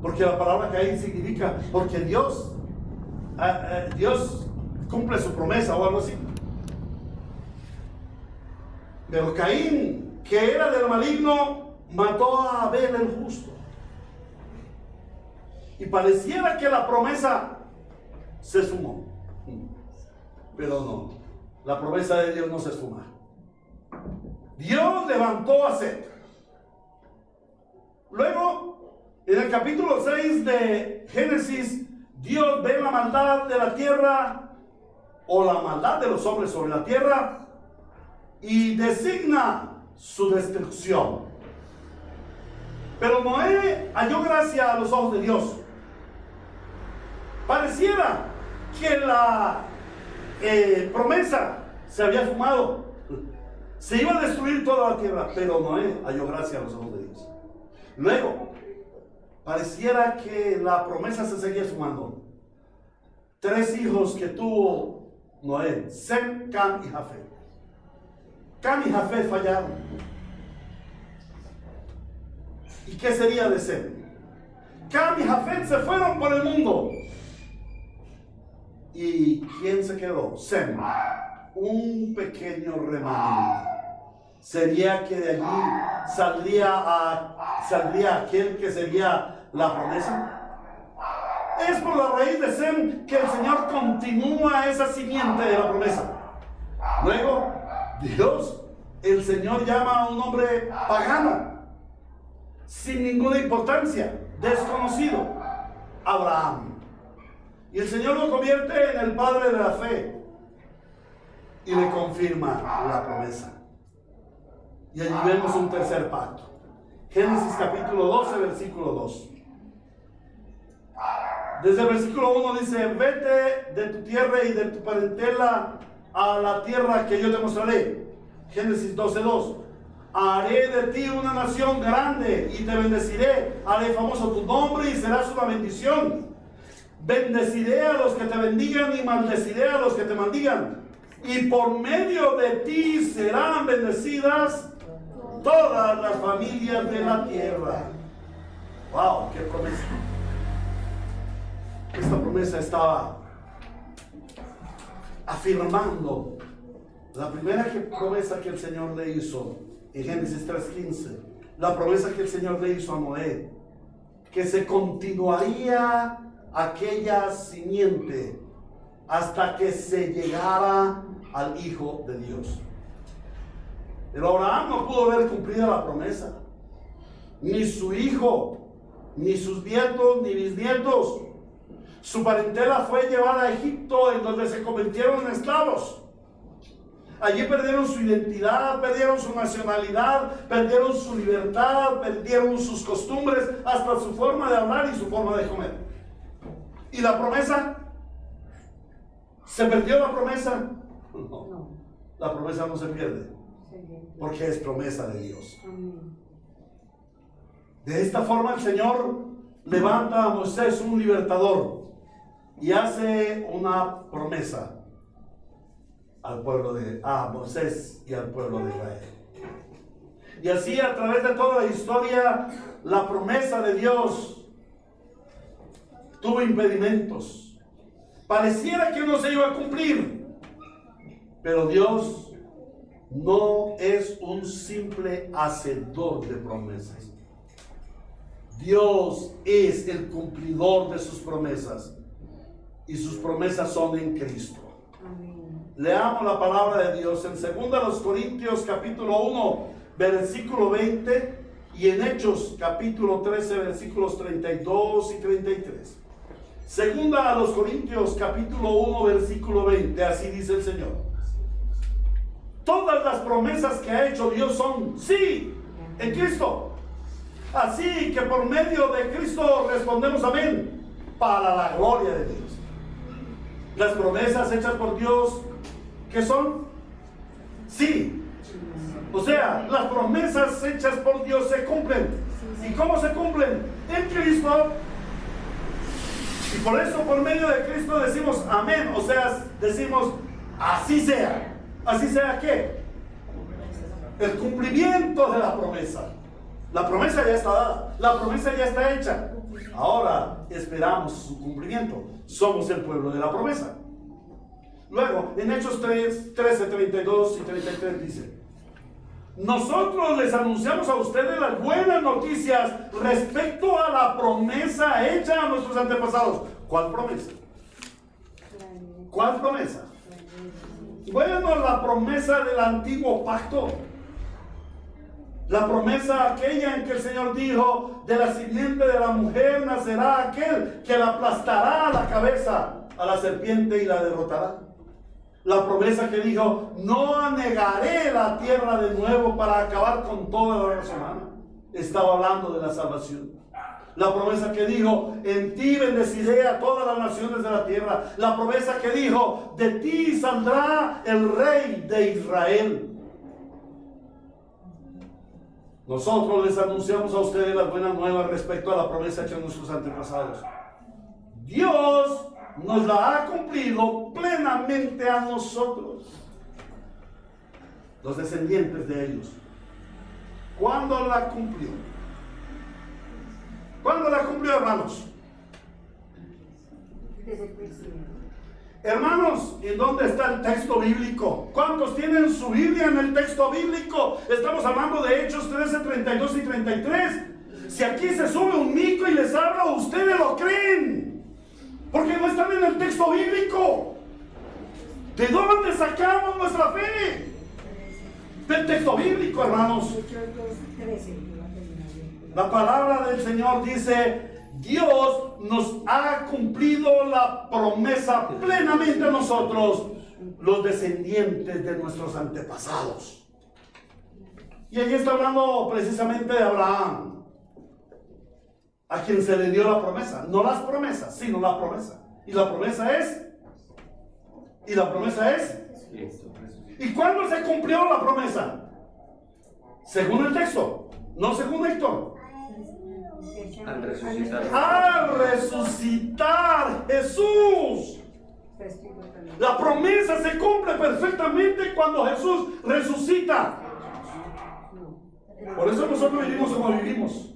Porque la palabra Caín significa, porque Dios cumple su promesa o algo así. Pero Caín, que era del maligno, mató a Abel el justo. Y pareciera que la promesa se esfumó. Pero no, la promesa de Dios no se esfuma. Dios levantó a Set. Luego, en el capítulo 6 de Génesis, Dios ve la maldad de la tierra, o la maldad de los hombres sobre la tierra, y designa su destrucción. Pero Noé halló gracia a los ojos de Dios. Pareciera que la promesa se había fumado. Se iba a destruir toda la tierra, pero Noé halló gracia a los ojos de Dios. Luego, pareciera que la promesa se seguía fumando. 3 hijos que tuvo Noé: Sem, Cam y Jafet. Cam y Jafet fallaron. ¿Y qué sería de Sem? Cam y Jafet se fueron por el mundo. ¿Y quién se quedó? Sem, un pequeño remanente. Sería que de allí saldría aquel que sería la promesa. Es por la raíz de Sem que el Señor continúa esa simiente de la promesa. Luego, Dios, el Señor, llama a un hombre pagano, sin ninguna importancia, desconocido, Abraham. Y el Señor lo convierte en el padre de la fe y le confirma la promesa. Y allí vemos un tercer pacto. Génesis capítulo 12, versículo 2. Desde el versículo 1 dice: vete de tu tierra y de tu parentela a la tierra que yo te mostraré. Génesis 12:2. Haré de ti una nación grande y te bendeciré. Haré famoso tu nombre y serás una bendición. Bendeciré a los que te bendigan y maldeciré a los que te maldigan. Y por medio de ti serán bendecidas todas las familias de la tierra. ¡Wow! ¡Qué promesa! Esta promesa estaba afirmando la primera promesa que el Señor le hizo en Génesis 3:15. La promesa que el Señor le hizo a Noé, que se continuaría aquella simiente hasta que se llegara al Hijo de Dios. Pero Abraham no pudo ver cumplida la promesa, ni su hijo, ni sus nietos, ni bisnietos. Su parentela fue llevada a Egipto, en donde se convirtieron en esclavos. Allí perdieron su identidad, perdieron su nacionalidad, perdieron su libertad, perdieron sus costumbres, hasta su forma de hablar y su forma de comer. ¿Y la promesa? ¿Se perdió la promesa? No, la promesa no se pierde, porque es promesa de Dios. De esta forma el Señor levanta a Moisés, un libertador, y hace una promesa al pueblo a Moisés y al pueblo de Israel. Y así, a través de toda la historia, la promesa de Dios tuvo impedimentos. Pareciera que no se iba a cumplir, pero Dios no es un simple hacedor de promesas. Dios es el cumplidor de sus promesas, y sus promesas son en Cristo. Amén. Leamos la palabra de Dios en 2 Corintios capítulo 1 versículo 20 y en Hechos capítulo 13 versículos 32 y 33. 2 Corintios capítulo 1 versículo 20. Así dice el Señor: todas las promesas que ha hecho Dios son sí en Cristo. Así que por medio de Cristo respondemos amén, para la gloria de Dios. Las promesas hechas por Dios, ¿qué son? Sí. O sea, las promesas hechas por Dios se cumplen. ¿Y cómo se cumplen? En Cristo. Y por eso, por medio de Cristo decimos amén. O sea, decimos así sea. ¿Así sea qué? El cumplimiento de la promesa. La promesa ya está dada, la promesa ya está hecha. Ahora esperamos su cumplimiento. Somos el pueblo de la promesa. Luego, en Hechos 3, 13, 32 y 33 dice: nosotros les anunciamos a ustedes las buenas noticias respecto a la promesa hecha a nuestros antepasados. ¿Cuál promesa? ¿Cuál promesa? Bueno, la promesa del antiguo pacto. La promesa aquella en que el Señor dijo: de la simiente de la mujer nacerá aquel que la aplastará la cabeza a la serpiente y la derrotará. La promesa que dijo: no anegaré la tierra de nuevo para acabar con toda la raza humana. Estaba hablando de la salvación. La promesa que dijo: en ti bendeciré a todas las naciones de la tierra. La promesa que dijo: de ti saldrá el rey de Israel. Nosotros les anunciamos a ustedes las buenas nuevas respecto a la promesa hecha a nuestros antepasados. Dios nos la ha cumplido plenamente a nosotros, los descendientes de ellos. ¿Cuándo la cumplió? ¿Cuándo la cumplió, hermanos? Hermanos, ¿en dónde está el texto bíblico? ¿Cuántos tienen su Biblia en el texto bíblico? Estamos hablando de Hechos 13, 32 y 33. Si aquí se sube un mico y les habla, ustedes lo creen, porque no están en el texto bíblico. ¿De dónde sacamos nuestra fe? Del texto bíblico, hermanos. La palabra del Señor dice: Dios nos ha cumplido la promesa plenamente a nosotros, los descendientes de nuestros antepasados. Y aquí está hablando precisamente de Abraham, a quien se le dio la promesa. No las promesas, sino la promesa. Y la promesa es... ¿Y cuándo se cumplió la promesa? Según el texto, no según Héctor. Al resucitar. Al resucitar Jesús. La promesa se cumple perfectamente cuando Jesús resucita. Por eso nosotros vivimos como vivimos,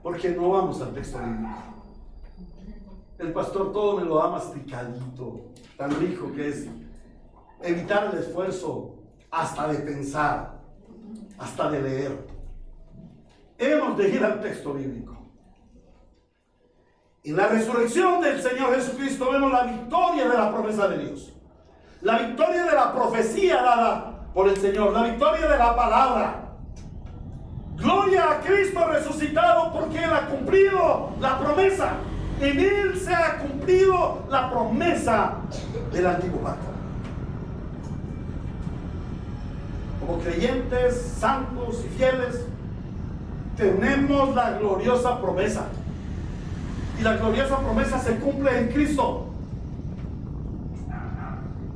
porque no vamos al texto bíblico. El pastor todo me lo da masticadito, tan rico que es. Evitar el esfuerzo hasta de pensar, hasta de leer. Hemos de ir al texto bíblico. En la resurrección del Señor Jesucristo vemos la victoria de la promesa de Dios, la victoria de la profecía dada por el Señor, la victoria de la palabra. Gloria a Cristo resucitado, porque Él ha cumplido la promesa. En Él se ha cumplido la promesa del antiguo pacto. Como creyentes, santos y fieles, tenemos la gloriosa promesa. Y la gloriosa promesa se cumple en Cristo.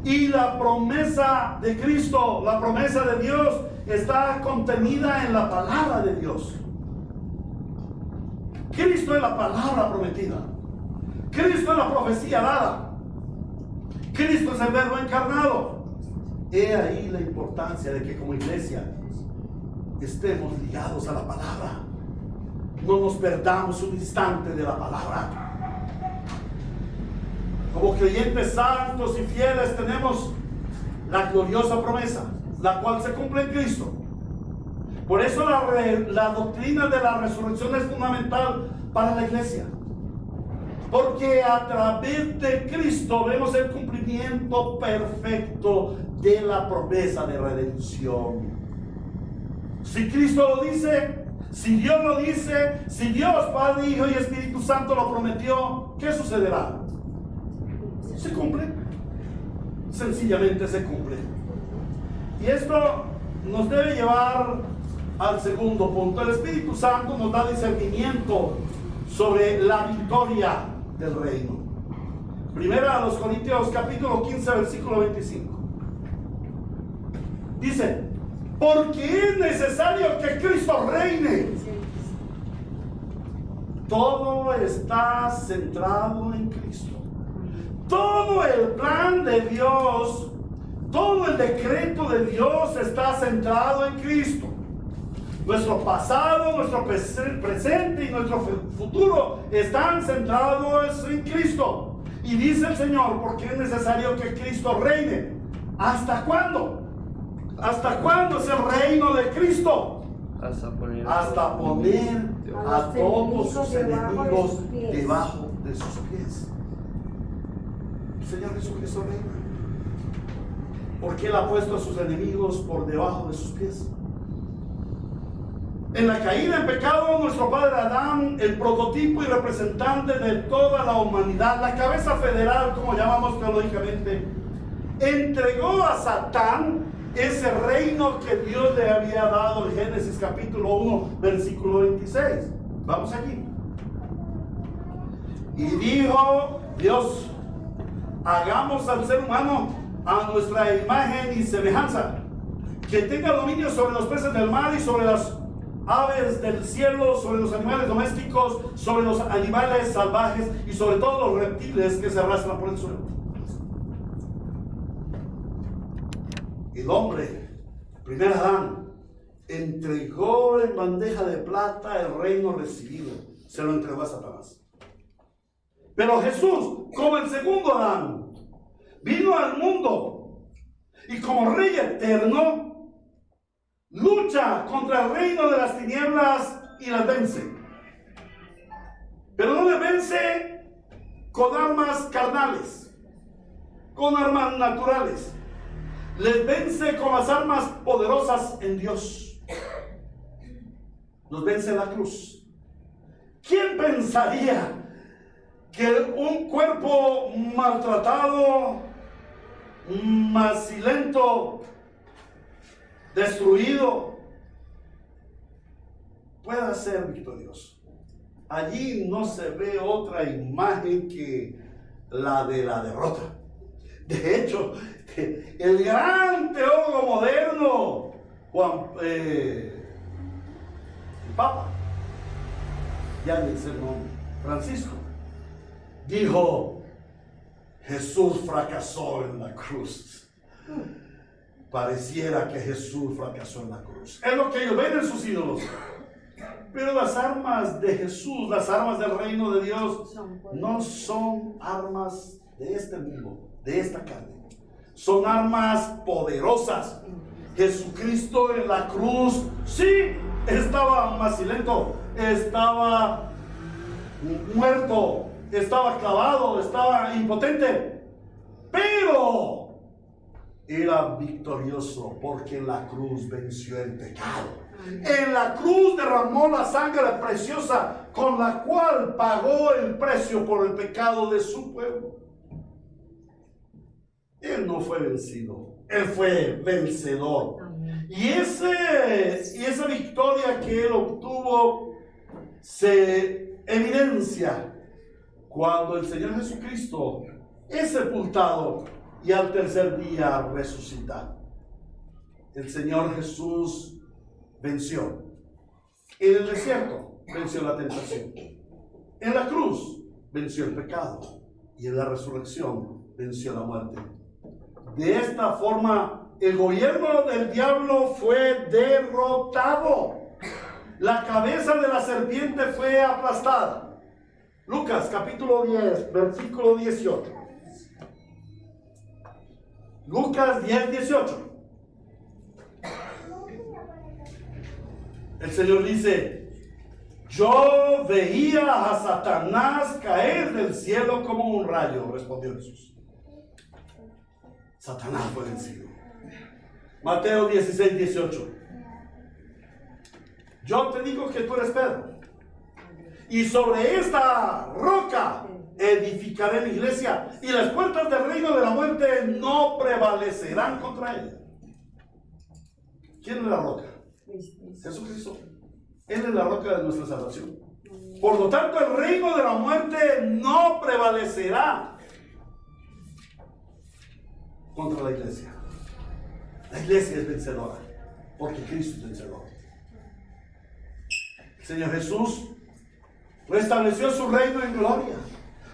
Y la promesa de Cristo, la promesa de Dios, está contenida en la palabra de Dios. Cristo es la palabra prometida. Cristo es la profecía dada. Cristo es el verbo encarnado. He ahí la importancia de que como iglesia estemos ligados a la palabra. No nos perdamos un instante de la palabra. Como creyentes santos y fieles tenemos la gloriosa promesa, la cual se cumple en Cristo. Por eso la doctrina de la resurrección es fundamental para la iglesia. Porque a través de Cristo vemos el cumplimiento perfecto de la promesa de redención. Si Cristo lo dice, si Dios lo dice, si Dios, Padre, Hijo y Espíritu Santo lo prometió, ¿qué sucederá? Se cumple. Sencillamente se cumple. Y esto nos debe llevar al segundo punto. El Espíritu Santo nos da discernimiento sobre la victoria del reino. Primera a los Corintios capítulo 15 versículo 25. Dice: porque es necesario que Cristo reine. Todo está centrado en Cristo. Todo el plan de Dios, todo el decreto de Dios está centrado en Cristo. Nuestro pasado, nuestro presente y nuestro futuro están centrados en Cristo. Y dice el Señor, porque es necesario que Cristo reine. ¿Hasta cuándo? ¿Hasta cuándo es el reino de Cristo? Hasta poner a todos sus enemigos debajo de sus pies. El Señor Jesucristo reina, porque Él ha puesto a sus enemigos por debajo de sus pies. En la caída en pecado, nuestro padre Adán, el prototipo y representante de toda la humanidad, la cabeza federal, como llamamos teológicamente, entregó a Satán ese reino que Dios le había dado en Génesis capítulo 1, versículo 26. Vamos allí. Y dijo Dios: hagamos al ser humano a nuestra imagen y semejanza, que tenga dominio sobre los peces del mar y sobre las aves del cielo, sobre los animales domésticos, sobre los animales salvajes y sobre todos los reptiles que se arrastran por el suelo. El hombre, primer Adán, entregó en bandeja de plata el reino recibido, se lo entregó a Satanás. Pero Jesús, como el segundo Adán, vino al mundo y como rey eterno lucha contra el reino de las tinieblas y las vence. Pero no le vence con armas carnales, con armas naturales. Les vence con las armas poderosas en Dios. Nos vence en la cruz. ¿Quién pensaría que un cuerpo maltratado, macilento, destruido, pueda ser victorioso? Allí no se ve otra imagen que la de la derrota. De hecho, el gran teólogo moderno, el Papa, ya ni sé el nombre, Francisco, dijo: Jesús fracasó en la cruz. Pareciera que Jesús fracasó en la cruz. Es lo que ellos ven en sus ídolos. Pero las armas de Jesús, las armas del reino de Dios, no son armas de este mundo, de esta carne. Son armas poderosas. Jesucristo en la cruz, sí, estaba macilento, estaba muerto, estaba clavado, estaba impotente, pero era victorioso porque en la cruz venció el pecado. En la cruz derramó la sangre preciosa con la cual pagó el precio por el pecado de su pueblo. Él no fue vencido, él fue vencedor. Y esa victoria que él obtuvo se evidencia cuando el Señor Jesucristo es sepultado y al tercer día resucita. El Señor Jesús venció. En el desierto venció la tentación. En la cruz venció el pecado. Y en la resurrección venció la muerte. De esta forma, el gobierno del diablo fue derrotado. La cabeza de la serpiente fue aplastada. Lucas capítulo 10, versículo 18. Lucas 10, 18. El Señor dice: yo veía a Satanás caer del cielo como un rayo. Respondió Jesús. Satanás fue vencido. Mateo 16, 18. Yo te digo que tú eres Pedro, y sobre esta roca edificaré mi iglesia, y las puertas del reino de la muerte no prevalecerán contra ella. ¿Quién es la roca? Jesucristo. Él es la roca de nuestra salvación. Por lo tanto, el reino de la muerte no prevalecerá contra la iglesia. La iglesia es vencedora porque Cristo es vencedor. El Señor Jesús restableció su reino en gloria.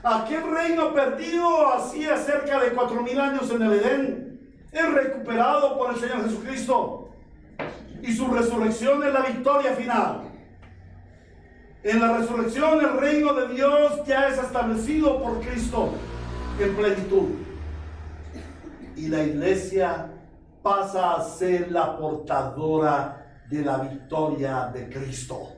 Aquel reino perdido hacía cerca de 4,000 años en el Edén es recuperado por el Señor Jesucristo. Y su resurrección es la victoria final. En la resurrección el reino de Dios ya es establecido por Cristo en plenitud. Y la iglesia pasa a ser la portadora de la victoria de Cristo.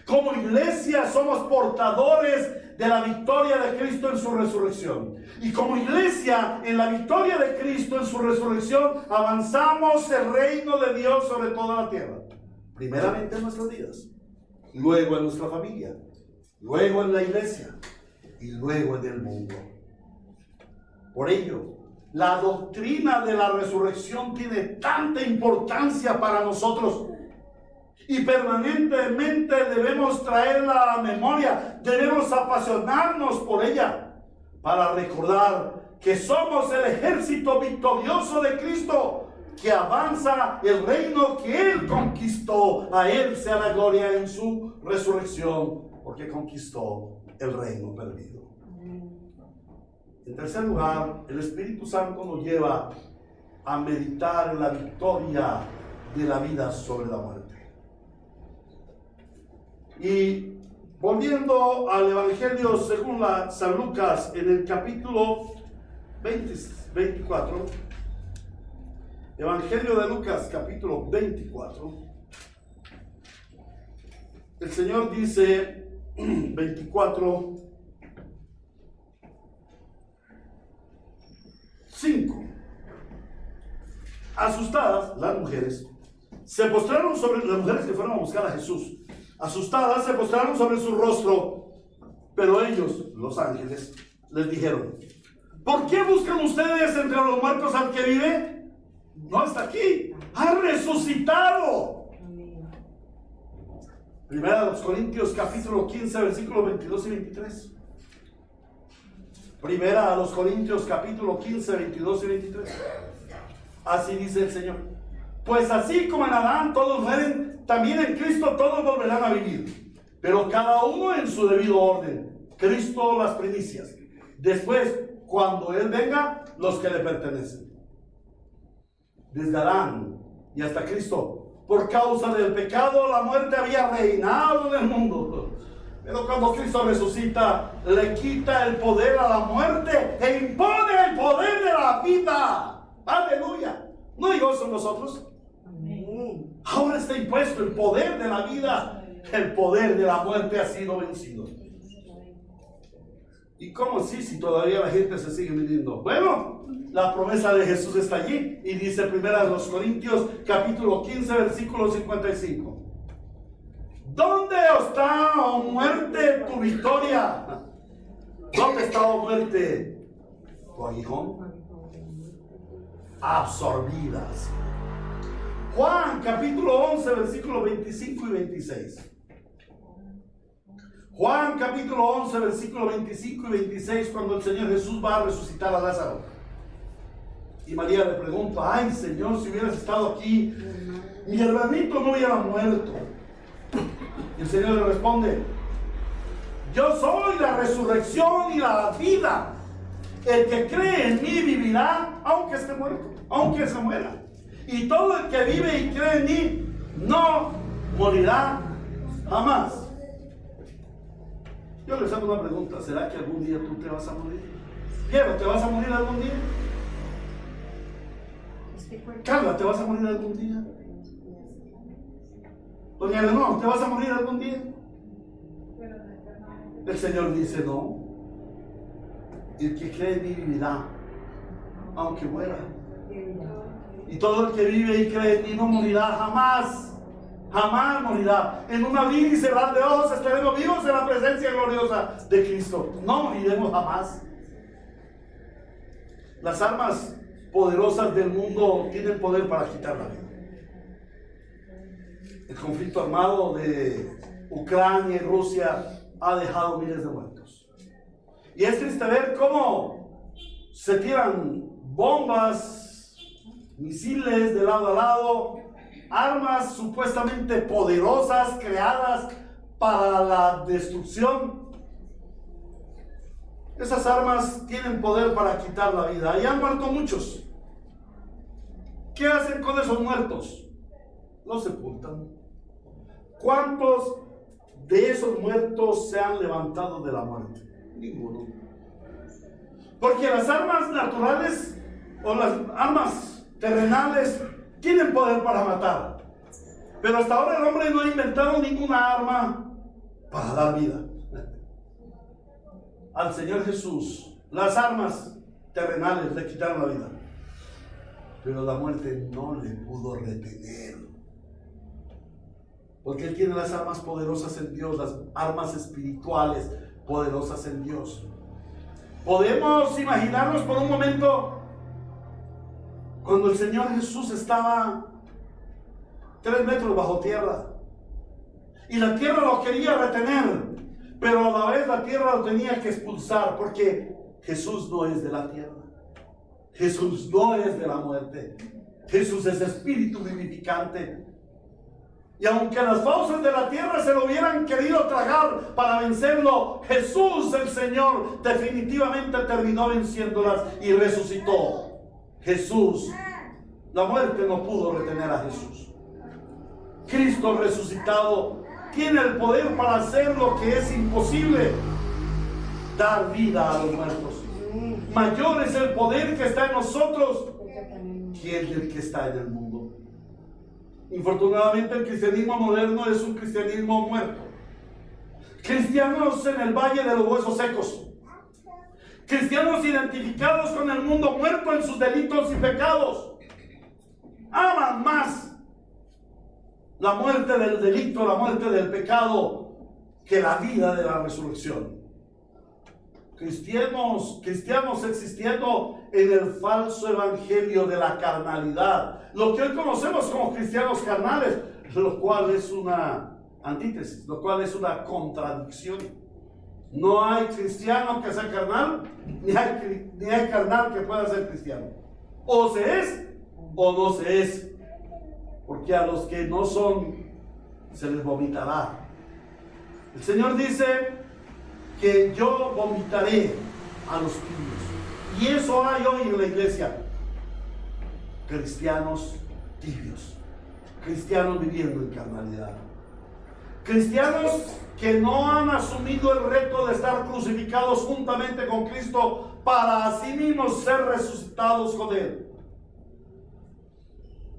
Como iglesia somos portadores de la victoria de Cristo en su resurrección. Y como iglesia, en la victoria de Cristo en su resurrección, avanzamos el reino de Dios sobre toda la tierra. Primeramente en nuestras vidas, luego en nuestra familia, luego en la iglesia y luego en el mundo. Por ello, la doctrina de la resurrección tiene tanta importancia para nosotros. Y permanentemente debemos traerla a la memoria, debemos apasionarnos por ella, para recordar que somos el ejército victorioso de Cristo, que avanza el reino que Él conquistó. A Él sea la gloria en su resurrección, porque conquistó el reino perdido. En tercer lugar, el Espíritu Santo nos lleva a meditar en la victoria de la vida sobre la muerte. Y volviendo al Evangelio según San Lucas, en el capítulo 24, Evangelio de Lucas, capítulo 24, el Señor dice, 24, 5. Asustadas, las mujeres, se postraron sobre las mujeres que fueron a buscar a Jesús. Asustadas, se postraron sobre su rostro. Pero ellos, los ángeles, les dijeron: ¿por qué buscan ustedes entre los muertos al que vive? No está aquí, ha resucitado. Primera de los Corintios, capítulo 15, versículos 22 y 23. Primera a los Corintios, capítulo 15, 22 y 23. Así dice el Señor: pues así como en Adán todos mueren, también en Cristo todos volverán a vivir, pero cada uno en su debido orden. Cristo las primicias, después, cuando Él venga, los que le pertenecen. Desde Adán y hasta Cristo, por causa del pecado, la muerte había reinado en el mundo. Pero cuando Cristo resucita, le quita el poder a la muerte e impone el poder de la vida. ¡Aleluya! ¿No hay gozo en nosotros? Amén. Ahora está impuesto el poder de la vida. El poder de la muerte ha sido vencido. ¿Y cómo así si todavía la gente se sigue viviendo? Bueno, la promesa de Jesús está allí. Y dice primera de los Corintios, capítulo 15, versículo 55. ¿Dónde está, oh muerte, tu victoria? ¿Dónde está, oh muerte, tu aguijón? Absorbidas. Juan, capítulo 11, versículos 25 y 26. Juan, capítulo 11, versículos 25 y 26, cuando el Señor Jesús va a resucitar a Lázaro. Y María le pregunta: ay, Señor, si hubieras estado aquí, mi hermanito no hubiera muerto. Y el Señor le responde: yo soy la resurrección y la vida. El que cree en mí vivirá aunque esté muerto, aunque se muera. Y todo el que vive y cree en mí no morirá jamás. Yo les hago una pregunta: ¿será que algún día tú te vas a morir? Piero, ¿te vas a morir algún día? Carla, ¿te vas a morir algún día? Doña Leonor, ¿te vas a morir algún día? El Señor dice: no. El que cree en mí vivirá, aunque muera. Y todo el que vive y cree en mí no morirá jamás. Jamás morirá. En un abrir y cerrar de ojos estaremos vivos en la presencia gloriosa de Cristo. No moriremos jamás. Las armas poderosas del mundo tienen poder para quitar la vida. El conflicto armado de Ucrania y Rusia ha dejado miles de muertos. Y es triste ver cómo se tiran bombas, misiles de lado a lado, armas supuestamente poderosas creadas para la destrucción. Esas armas tienen poder para quitar la vida. Y han muerto muchos. ¿Qué hacen con esos muertos? Los sepultan. ¿Cuántos de esos muertos se han levantado de la muerte? Ninguno. Porque las armas naturales o las armas terrenales tienen poder para matar. Pero hasta ahora el hombre no ha inventado ninguna arma para dar vida. Al Señor Jesús, las armas terrenales le quitaron la vida, pero la muerte no le pudo retener, porque Él tiene las armas poderosas en Dios, las armas espirituales poderosas en Dios. Podemos imaginarnos por un momento cuando el Señor Jesús estaba 3 metros bajo tierra y la tierra lo quería retener, pero a la vez la tierra lo tenía que expulsar, porque Jesús no es de la tierra. Jesús no es de la muerte. Jesús es espíritu vivificante. Y aunque las fauces de la tierra se lo hubieran querido tragar para vencerlo, Jesús el Señor definitivamente terminó venciéndolas y resucitó. Jesús, la muerte no pudo retener a Jesús. Cristo resucitado tiene el poder para hacer lo que es imposible: dar vida a los muertos. Mayor es el poder que está en nosotros que el que está en el mundo. Infortunadamente, el cristianismo moderno es un cristianismo muerto. Cristianos en el valle de los huesos secos. Cristianos identificados con el mundo muerto en sus delitos y pecados. Aman más la muerte del delito, la muerte del pecado, que la vida de la resurrección. Cristianos existiendo en el falso evangelio de la carnalidad, lo que hoy conocemos como cristianos carnales, lo cual es una antítesis, lo cual es una contradicción. No hay cristiano que sea carnal, ni hay carnal que pueda ser cristiano. O se es o no se es, porque a los que no son se les vomitará. El Señor dice que yo vomitaré a los tibios, y eso hay hoy en la iglesia: cristianos tibios, cristianos viviendo en carnalidad, cristianos que no han asumido el reto de estar crucificados juntamente con Cristo para así mismos ser resucitados con Él.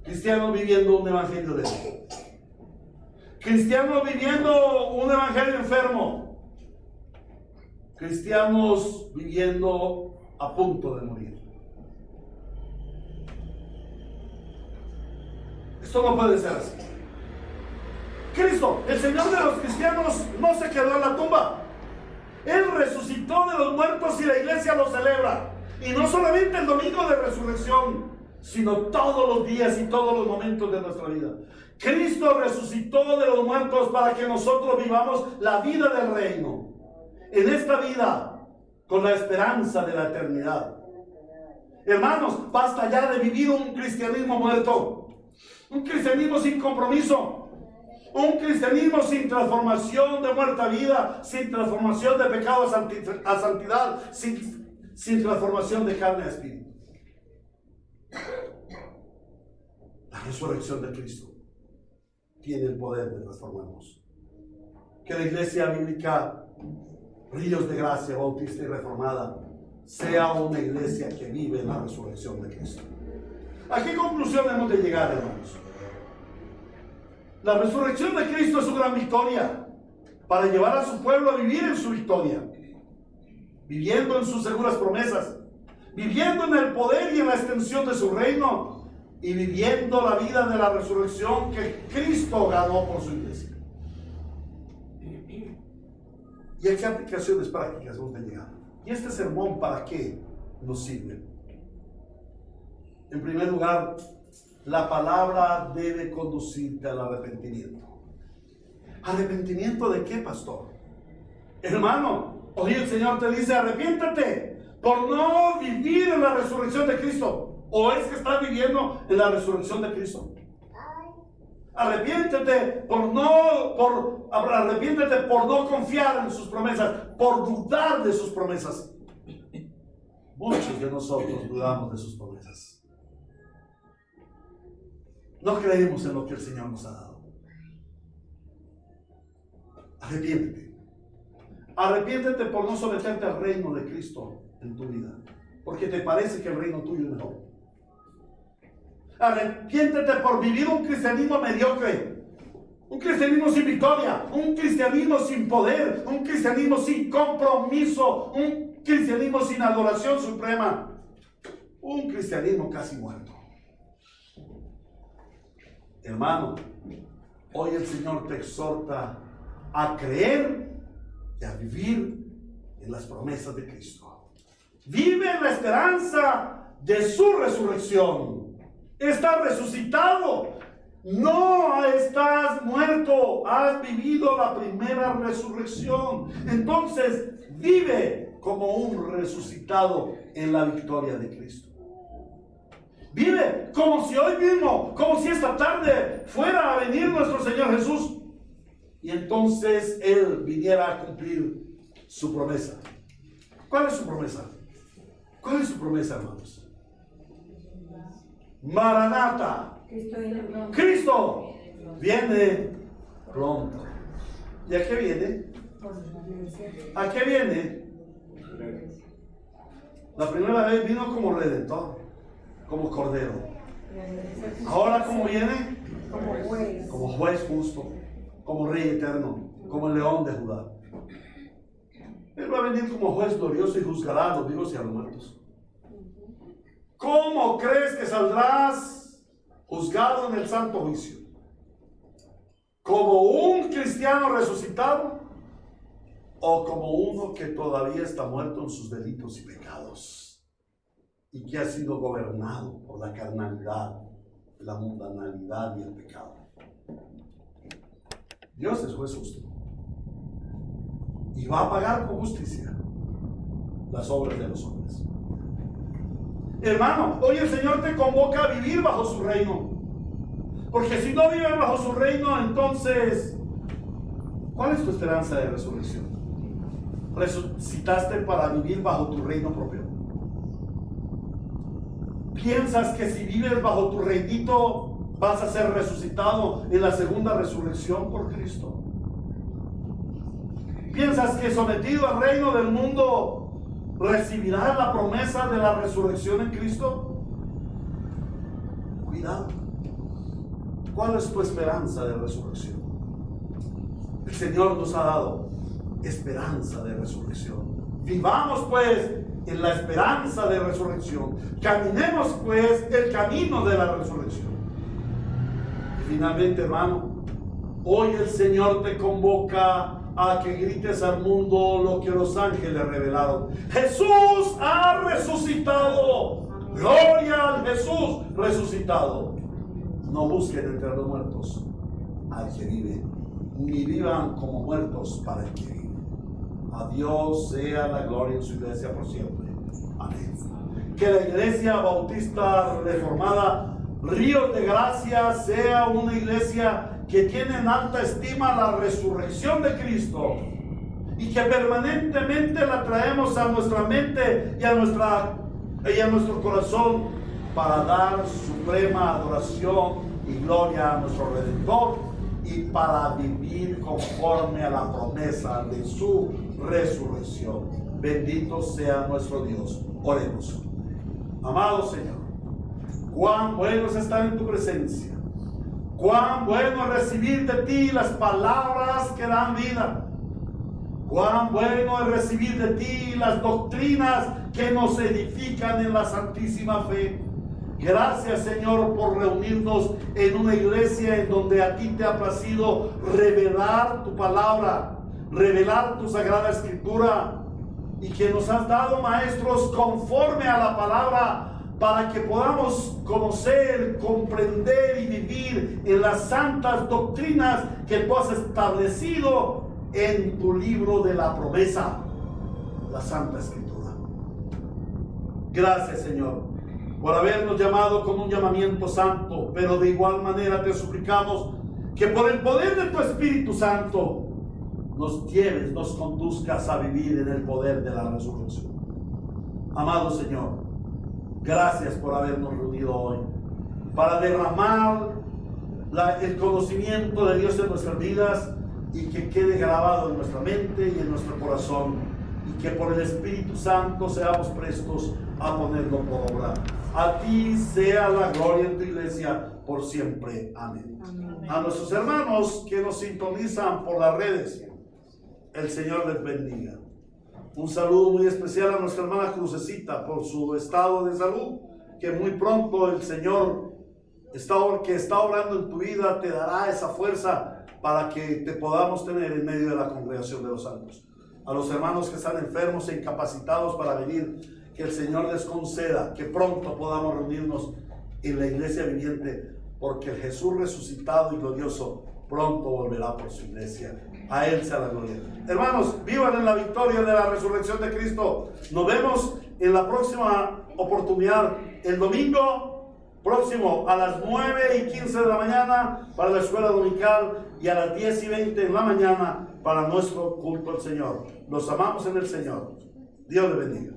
Cristianos viviendo un evangelio de Él. Cristianos viviendo un evangelio enfermo. Cristianos viviendo a punto de morir. Esto no puede ser así. Cristo, el Señor de los cristianos, no se quedó en la tumba. Él resucitó de los muertos y la iglesia lo celebra. Y no solamente el domingo de resurrección, sino todos los días y todos los momentos de nuestra vida. Cristo resucitó de los muertos para que nosotros vivamos la vida del reino en esta vida, con la esperanza de la eternidad. Hermanos, basta ya de vivir un cristianismo muerto, un cristianismo sin compromiso, un cristianismo sin transformación de muerta a vida, sin transformación de pecado a santidad, sin transformación de carne a espíritu. La resurrección de Cristo tiene el poder de transformarnos. Que la iglesia bíblica Ríos de Gracia Bautista y Reformada sea una iglesia que vive en la resurrección de Cristo. ¿A qué conclusión hemos de llegar, hermanos? La resurrección de Cristo es su gran victoria para llevar a su pueblo a vivir en su victoria, viviendo en sus seguras promesas, viviendo en el poder y en la extensión de su reino, y viviendo la vida de la resurrección que Cristo ganó por su iglesia. ¿Y a qué aplicaciones prácticas hemos de llegar? ¿Y este sermón para qué nos sirve? En primer lugar, la palabra debe conducirte al arrepentimiento. ¿Arrepentimiento de qué, pastor? Hermano, hoy el Señor te dice: arrepiéntate por no vivir en la resurrección de Cristo. ¿O es que estás viviendo en la resurrección de Cristo? Arrepiéntete por no confiar en sus promesas, por dudar de sus promesas. Muchos de nosotros dudamos de sus promesas. No creemos en lo que el Señor nos ha dado. Arrepiéntete. Arrepiéntete por no someterte al reino de Cristo en tu vida, porque te parece que el reino tuyo es mejor. Arrepiéntete por vivir un cristianismo mediocre, un cristianismo sin victoria, un cristianismo sin poder, un cristianismo sin compromiso, un cristianismo sin adoración suprema, un cristianismo casi muerto. Hermano, hoy el Señor te exhorta a creer y a vivir en las promesas de Cristo. Vive en la esperanza de su resurrección. Estás resucitado. No estás muerto. Has vivido la primera resurrección. Entonces, vive como un resucitado en la victoria de Cristo. Vive como si hoy mismo, como si esta tarde fuera a venir nuestro Señor Jesús. Y entonces Él viniera a cumplir su promesa. ¿Cuál es su promesa? ¿Cuál es su promesa, hermanos? Maranata. Cristo viene pronto. ¿Y a qué viene? ¿A qué viene? La primera vez vino como redentor, como cordero. Ahora, ¿cómo viene? Como juez justo, como rey eterno, como el león de Judá. Él va a venir como juez glorioso y juzgará a los vivos y a los muertos. ¿Cómo crees que saldrás juzgado en el santo juicio? ¿Como un cristiano resucitado o como uno que todavía está muerto en sus delitos y pecados y que ha sido gobernado por la carnalidad, la mundanalidad y el pecado? Dios es juez justo y va a pagar con justicia las obras de los hombres. Hermano, hoy el Señor te convoca a vivir bajo su reino, porque si no vives bajo su reino, entonces ¿cuál es tu esperanza de resurrección? ¿Resucitaste para vivir bajo tu reino propio? ¿Piensas que si vives bajo tu reinito vas a ser resucitado en la segunda resurrección por Cristo? ¿Piensas que sometido al reino del mundo recibirás la promesa de la resurrección en Cristo? Cuidado. ¿Cuál es tu esperanza de resurrección? El Señor nos ha dado esperanza de resurrección. Vivamos pues en la esperanza de resurrección. Caminemos pues el camino de la resurrección. Y finalmente, hermano, hoy el Señor te convoca a que grites al mundo lo que los ángeles revelaron. Jesús ha resucitado. Gloria al Jesús resucitado. No busquen entre los muertos al que vive, ni vivan como muertos para el que vive. A Dios sea la gloria en su iglesia por siempre. Amén. Que la Iglesia Bautista Reformada Ríos de Gracia sea una iglesia que tiene en alta estima la resurrección de Cristo y que permanentemente la traemos a nuestra mente y a nuestro corazón para dar suprema adoración y gloria a nuestro Redentor y para vivir conforme a la promesa de su resurrección. Bendito sea nuestro Dios. Oremos. Amado Señor, cuán bueno es estar en tu presencia. Cuán bueno es recibir de ti las palabras que dan vida. Cuán bueno es recibir de ti las doctrinas que nos edifican en la santísima fe. Gracias, Señor, por reunirnos en una iglesia en donde a ti te ha placido revelar tu palabra, revelar tu sagrada escritura, y que nos has dado maestros conforme a la palabra para que podamos conocer, comprender y vivir en las santas doctrinas que tú has establecido en tu libro de la promesa, la Santa Escritura. Gracias, Señor, por habernos llamado con un llamamiento santo, pero de igual manera te suplicamos que por el poder de tu Espíritu Santo nos lleves, nos conduzcas a vivir en el poder de la resurrección. Amado Señor, gracias por habernos reunido hoy para derramar el conocimiento de Dios en nuestras vidas y que quede grabado en nuestra mente y en nuestro corazón, y que por el Espíritu Santo seamos prestos a ponerlo por obra. A ti sea la gloria en tu iglesia por siempre. Amén. A nuestros hermanos que nos sintonizan por las redes, el Señor les bendiga. Un saludo muy especial a nuestra hermana Crucecita por su estado de salud, que muy pronto el Señor que está obrando en tu vida te dará esa fuerza para que te podamos tener en medio de la congregación de los santos. A los hermanos que están enfermos e incapacitados para venir, que el Señor les conceda que pronto podamos reunirnos en la iglesia viviente, porque el Jesús resucitado y glorioso pronto volverá por su iglesia. A Él sea la gloria. Hermanos, vivan en la victoria de la resurrección de Cristo. Nos vemos en la próxima oportunidad, el domingo próximo a las 9:15 de la mañana para la escuela dominical y a las 10:20 en la mañana para nuestro culto al Señor. Los amamos en el Señor. Dios le bendiga.